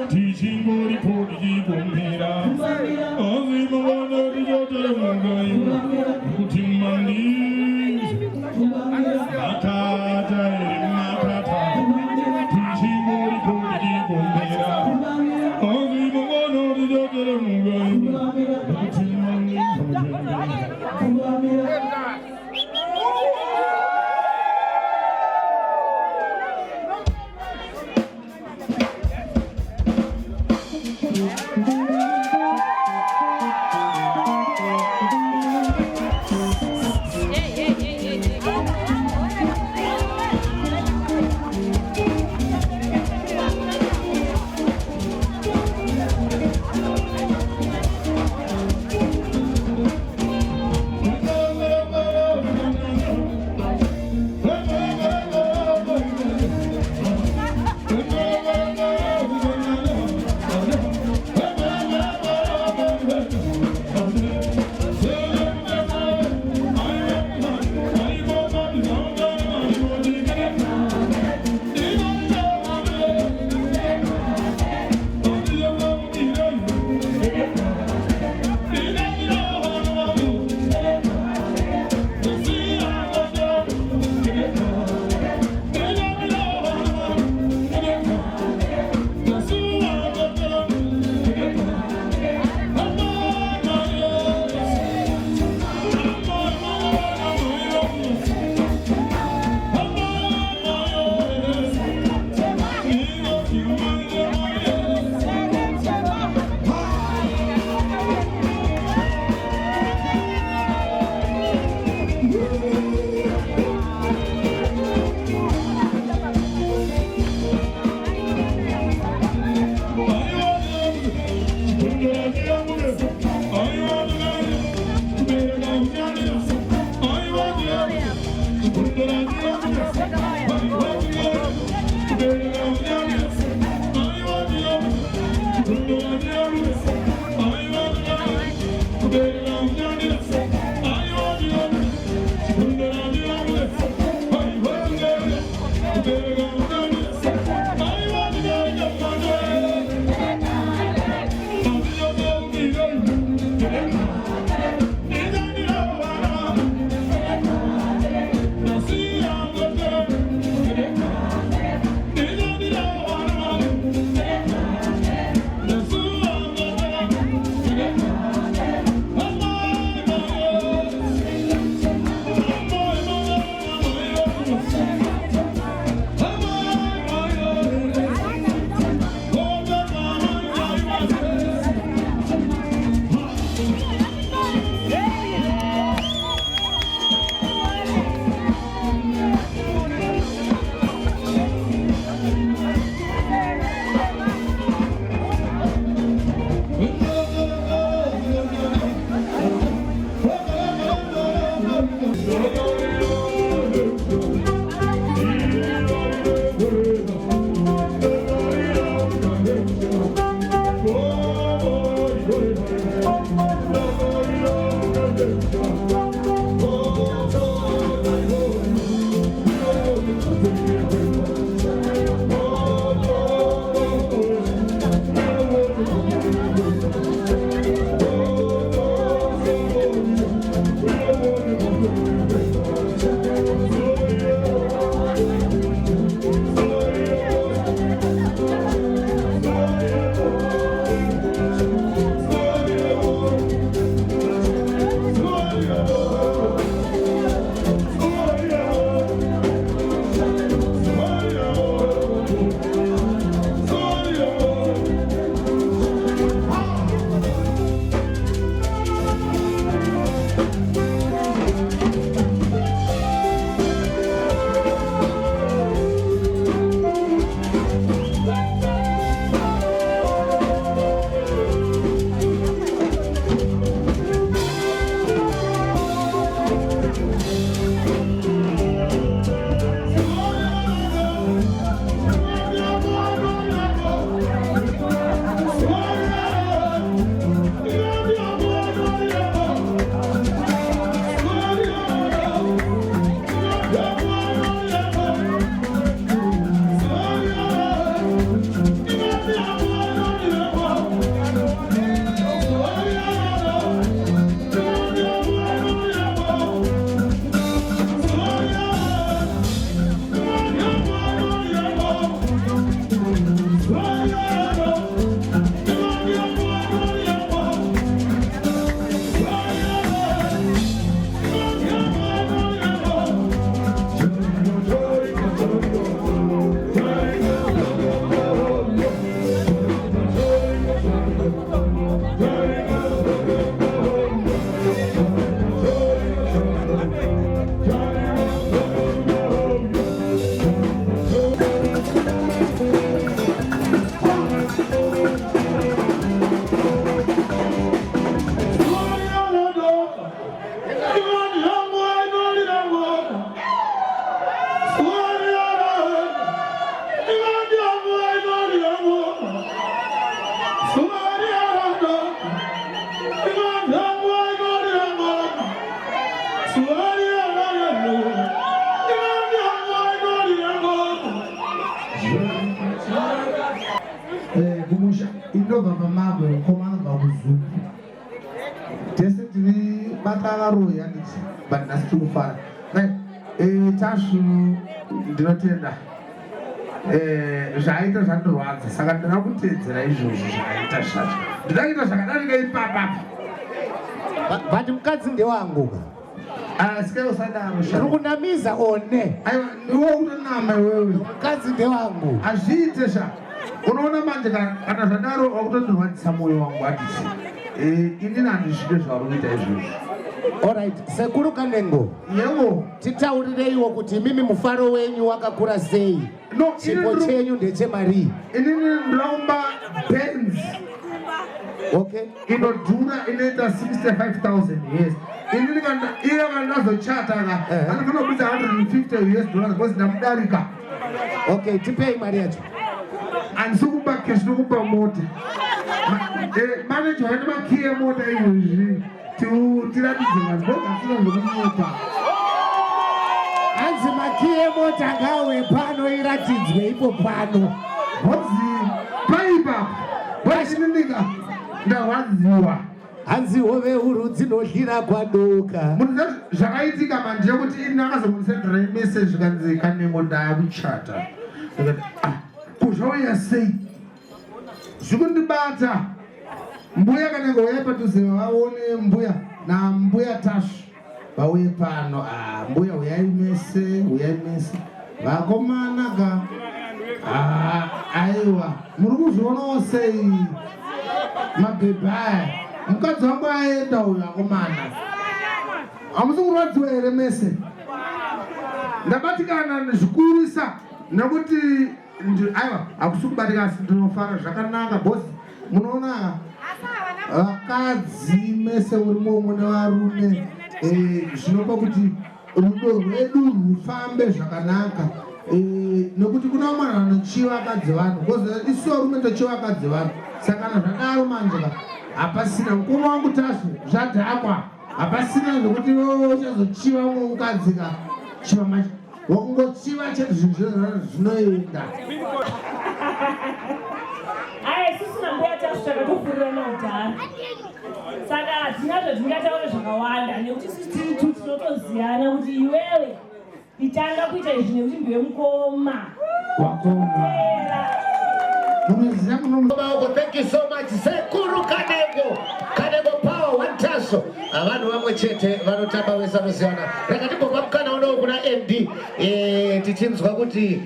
Tichingori podi bombera Ozi mwana dijotere mungayo Kutimani Makata eri makata Tichingori podi bombera Ozi mwana dijotere mungayo Kutimani Indova pamabwe komana bakuzuku tese tiri batavaro yanditi but nasi tikufara Tasvu ndinotenda zvaaita zvandorwadza saka ndina kutedzera izvozvo zvaaita zvacho ndinaita zvakadarika ipapapa but mukadzi ndewangu sike usadaro zviri kunamiza one aiwa niwo utonama iwewe mukadzi ndewangu azviite sha unoona manje kana zvadaro wakutondirwadzisa mwoyo wangu atisi inini handizvide zvauri kuita izvozvo. Alright, sekuru Kanengo. Yewo. Titaurireiwo kuti mimi mufaro wenyu wakakura sei. No, chipo chenyu ndechemari. Inini ndiraumba Benz. Okay. Inodhura inoita 65,000 yes. Inini kana ndazochata anofana kuita $150 because ndamudarika. Okay, tipei mari yacho. Handisi kupa cash nokupa mota. Manager ane makey emota izvozvi. Tiratidze vanhu vogasina hanzi makey emota ngawe pano iratidzwe ipo pano. Hozi paipa. Bwashinika ndarwadziwa. Hanzi hove huru dzinohlira kwadoka. Munhu zvakaitika manje kuti ini akazongondisendera message kanzi Kanengo ndakuchata. Kuzvauya sei? Zvikundibata. Mbuya Kanengo uya padhuze vaone Mbuya na Mbuya Tasvu vauye pano. Mbuya uyai mese vakomana ka aiwa muri kuzvionawo sei mabhebhi aya mukadzi wangu aenda uyo akomana hamusi kurwadziwa here mese ndabatikana zvikurisa nekuti aiwa hakusi kubatika asi ndinofara zvakanaka bosi munoona vakadzi mese urimo mune varume zvinopa kuti rudo rwedu rufambe zvakanaka nekuti kuna vamwe vanhu vanochiva vakadzi vanhu because isuwo rume tochiva vakadzi vanhu saka kana zvadaro manjeka hapasina mukoma wangu Tasvu zvadhakwa hapasina zvokuti uchazochiva umwe mukadzi ka chiva macho wakungochiva chete zvinhu zvinoenda. Sisina Mbuya Tasvu takatopfurira naudhara saka hatina zvatingataura zvakawanda nekuti sisi tiri tu tinotoziyana kuti iwewe itanga kuita izvi nekuti ndiwe mukoma wakoma. Thank you so much. Sekuru Kanengo power one Tasvu. Vanhu vamwe chete vanotamba vese vanoziyana. Rega timbobva mukana unowu kuna MD tichinzwa kuti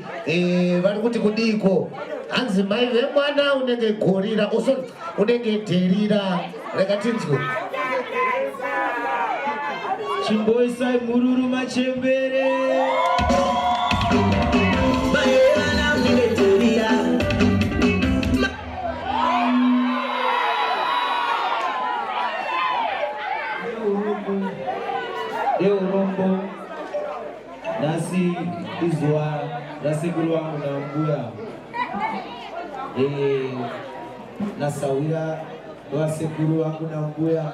vari kuti kudiko. Hanzi mai vemwana unenge gorira unenge dherira. Rega tinzwe. Chimboisai mururu machembere. Urombo nasi izwa rasekuru wangu na Ambuya nasawira vasekuru wangu na Ambuya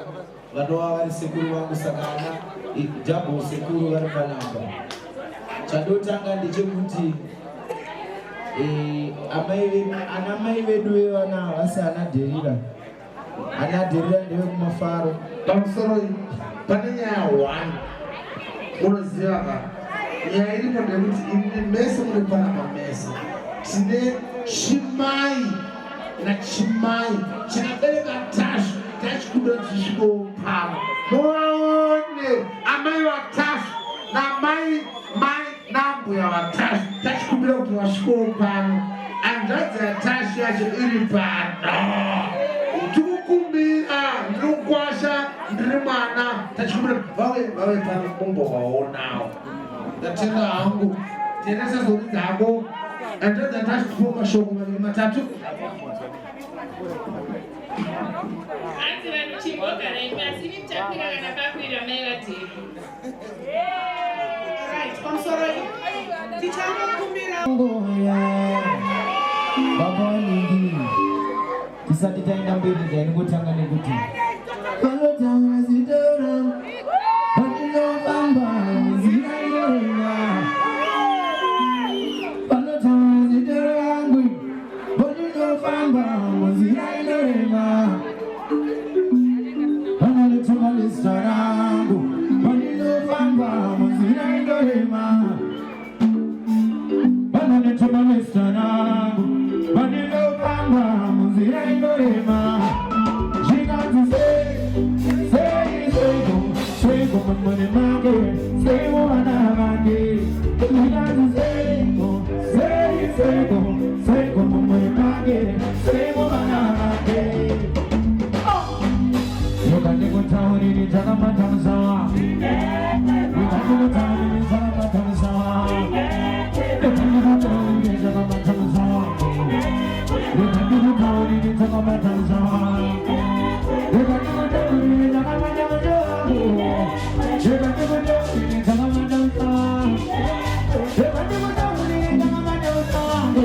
vanova vari sekuru vangu sakana jabo sekuru vari panamba. Chandotanga ndechekuti anamai vedu vevana vasi anadherira ndewe kumafaro pamusoro pane nyaya 1 unoziva ka nyaya iripo ndekuti ini mese muri panapa mese tine chimai nachimai chinabereka Tasvu tachikuda tisviko pano muone amai vaTasvu namai naMbuya vaTasvu tachikumbira kuti vasvikewo pano hanzvadzi yaTasvu yacho iri pano tikukumbira ndiri kukwasha ndiri mwana tachikumbira vave pano kumbovaonawo ndatenda hangu tiendesa zori dzako handzvadzi yaTasvu tipo mashoko 2 3 Hanzi vanhu chimbogara ipasi nitapira kana pakwira mai vatema. Right, pamusoro tichangokumbira Baba nini tisati taenda mberi ndaingotanga nekuti panotanga zidora patinofamba nzira inorema panotanga zidora yangu patinofamba nzira inorema panotanga zidora yangu patinofamba nzira inorema panotanga zidora yangu Panilopamba, muzira indorema. She got to say go, money mange, say wana mange. She got to say go, money mange, say wana mange. You got to go down in the Jagamatamasawa. You got to go down in the Jagamatamasawa. You got to go down in the Jagamatamasawa. You got to go down in the Jagamatamasawa. You got to go down in the Jagamatamasawa. You got to go down in the Jagamatamasawa.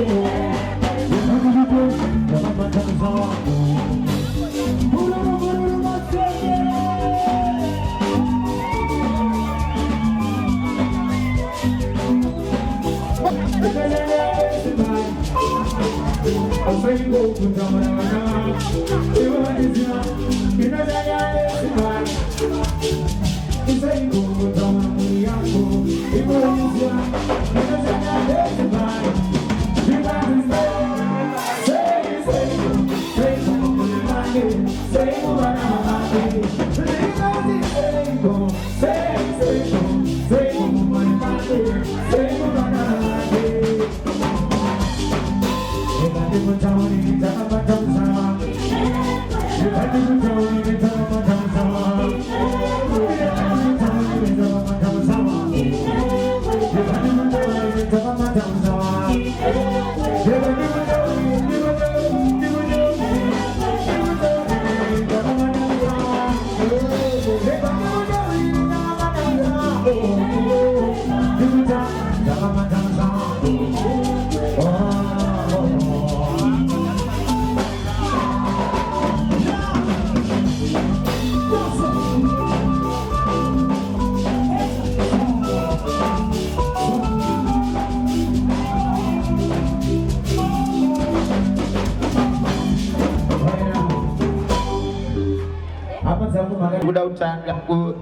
You got to go down in the Jagamatamasawa. You got to go down in the Jagamatamasawa.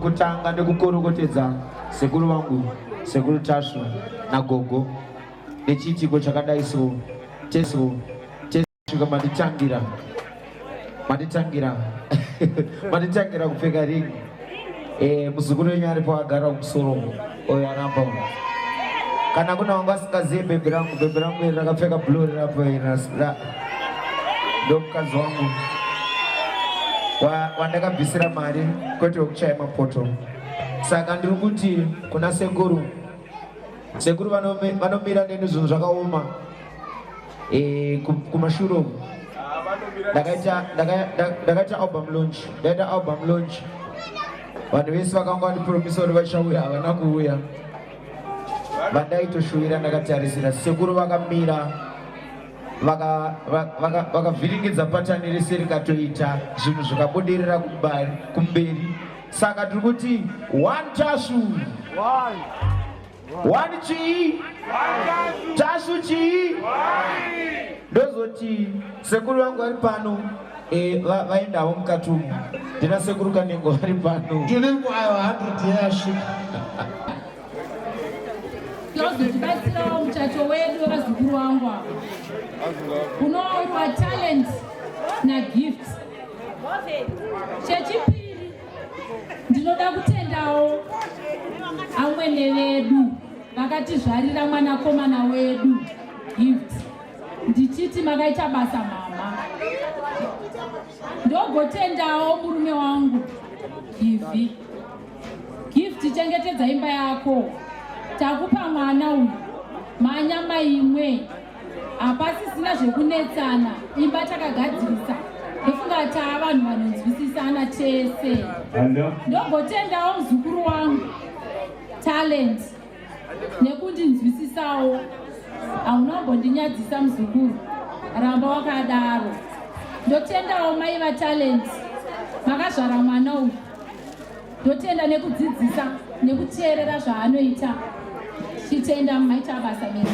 Kutanga nekukorokotedza sekuru vangu sekuru Tasvu nagogo nechitiko chakadai so tesvika manditangira kupfeka ringi muzukuru wenyu ari paagara kumusoro oyo aramba kana kuna wanga asingazive bhebhe rangu iri rakapfeka blori rapo ndo mukadzi wangu wandakabvisira mari kwete wekuchaya mapoto. Saka ndiri kuti kuna sekuru vanomira neni zvinhu zvakaoma kumashure. Ndakaita album launch vanhu vese vakanga vandipromisa kuti vachauya havana kuuya. Vandaitoshuvira ndakatarisira sekuru vakamira vakavhiringidza patani rese rikatoita zvinhu zvikabudirira kumberi. Saka tiri kuti one Tasvu, one chii, Tasvu chii. Ndozoti sekuru vangu vari pano vaendawo mukati umu. Ndina sekuru Kanengo vari pano. Ndine nguva 100 yasvika. Tibatsirawo muchacho wedu wevazukuru wangu ava kunoorwa talent nagift. Chechipiri ndinoda kutendawo amwene vedu vakatizvarira mwanakomana wedu Gift. Ndichiti makaita basa mama. Ndogotendawo murume wangu Gift, chengetedza imba yako. Takupa mwana uyu manyama imwe apasisina zvekunetsana, imba takagadzirisa vanhu vanonzwisisana tese. Ndogotendawo muzukuru wangu talent nekundinzwisisawo. Haunambondinyadzisa muzukuru, ramba wakadaro. Ndotendawo mai vatalent, makazvara mwana uyu. Ndotenda nekudzidzisa nekuteerera zvaanoita. Chitenda maita basa mene.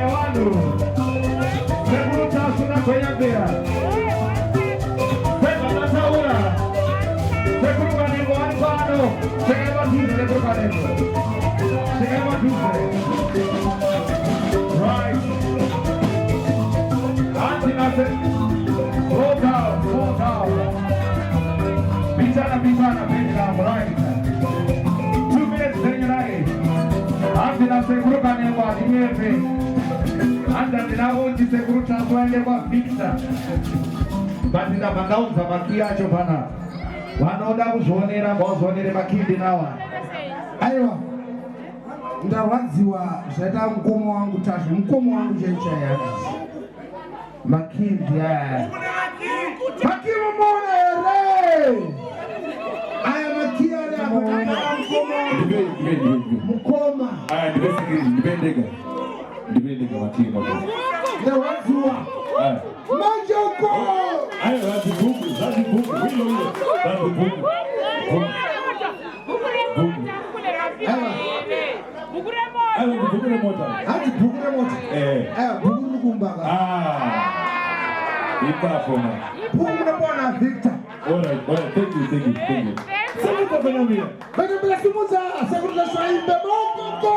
wanu. Seguru Tasvu na kwenye mbea. Seguru Taura. Seguru Kaneko Anfano. Seguru Tuze, Seguru Kaneko. Seguru Tuze. Right. Auntie Nathan. Walk out. Bitana, right. 2 minutes, Senyorai. Auntie Nathan, Seguru Kaneko, Adimepe. Anda ndinavonji Seguru Tasvu aende kwa Victor. Batida vakaudza makiacho pana. Vanoda kuzvionera ngavazvionere makindi nawa. Aiwa. Ndarwadziwa zvaita mukomo wangu Tasvu. Mukomo wangu chaichaya. Makindi aya. Makimu mone ere. Aya makia mukoma. Aya ndibendega makimu. Ndarwadziwa. Majoko. Aya vazibuku. Wilo. Vazibuku. Bukure mota. Ati bukure mota. Bukure kumbaga. Ikafona. Bukure bona Victor. Alright, thank you. Saluto Benamia. Benamia Simuza, Seguru Tasvu aimbe mokoko.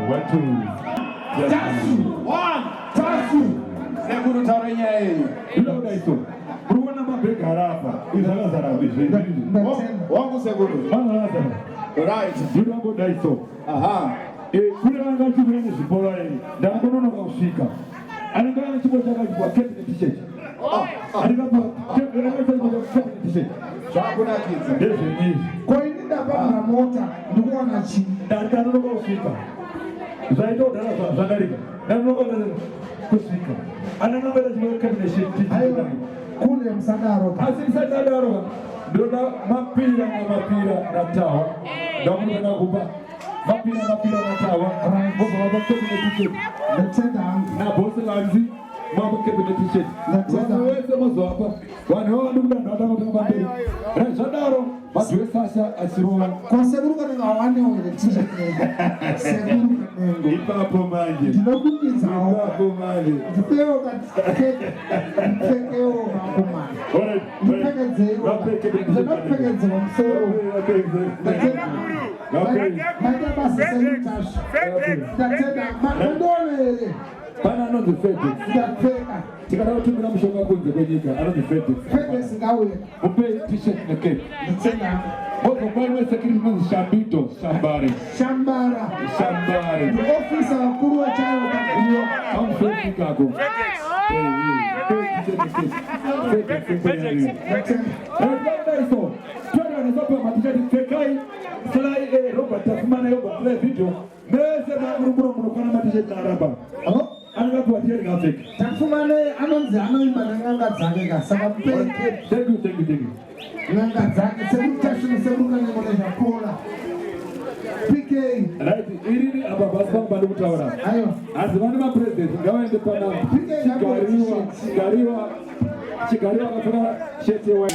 1, 2. Tasvu. Sekuru taurenya yenyu. Ndoda iso. Ruwana mabega hapa. Izalazara vizuri. Wangu sekuru. Right. Ndoda iso. Aha. Kule wanga chibweni zipora hili. Ndakonono kausika. Anangana chibo chaka kwa kepi t-shirt. Alikapo kepi t-shirt. Hakuna kitu. Ndio. Kwa nini ndapata na mota ndikuwa na chi? Ndakonono kausika. Zaito dala zangarika. Ndakonono kusika. Anangana chibo kepi t-shirt. Hayo kule msadaro. Msadaro. Ndoda mapira na tawa. Ndakonono nakupa. Mapira na tawa. Bobo wabakepi t-shirt. Na bosi lanzi. Mama kebele t-shirt. Waweze mazo hapa. Wano ndugu na ndata mbele. Rajadaro batwe sasa asiruwa. Kwa seburuka ni ngawane wele t-shirt. Seburuka nengo. Ipapo manje. Ndinokubiza hapo. Ipapo manje. Ndipeo ndipeo ngakumani. Ore. Ndipekeze. Ndipekeze msoro. Manda basi selutash. Ndatenda mandole. Bana anoze fete. Ndateka. Tikara tumira mushoka kunze kwenyika anoze fete. Fete singawe. Upe t-shirt na cape. Nditenda. Bozo mwana sekiri mwanzi shambito. Shambare. Ofisa wakuru wa chayo watakuwa. Hamu fete kako. Tafumane anonzi anoimba nanganga dzake kasaka peke. Thank you. Nanga dzake sekutashini sekunga nemone zvakora. PK. Right, irini apa basi bali kutaura. Ayo. Asi vana mapresident ngawaende pana chigariwa akapfeka sheti wa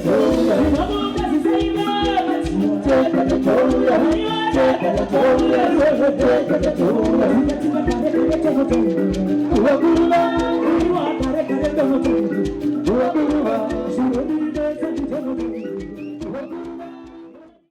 Take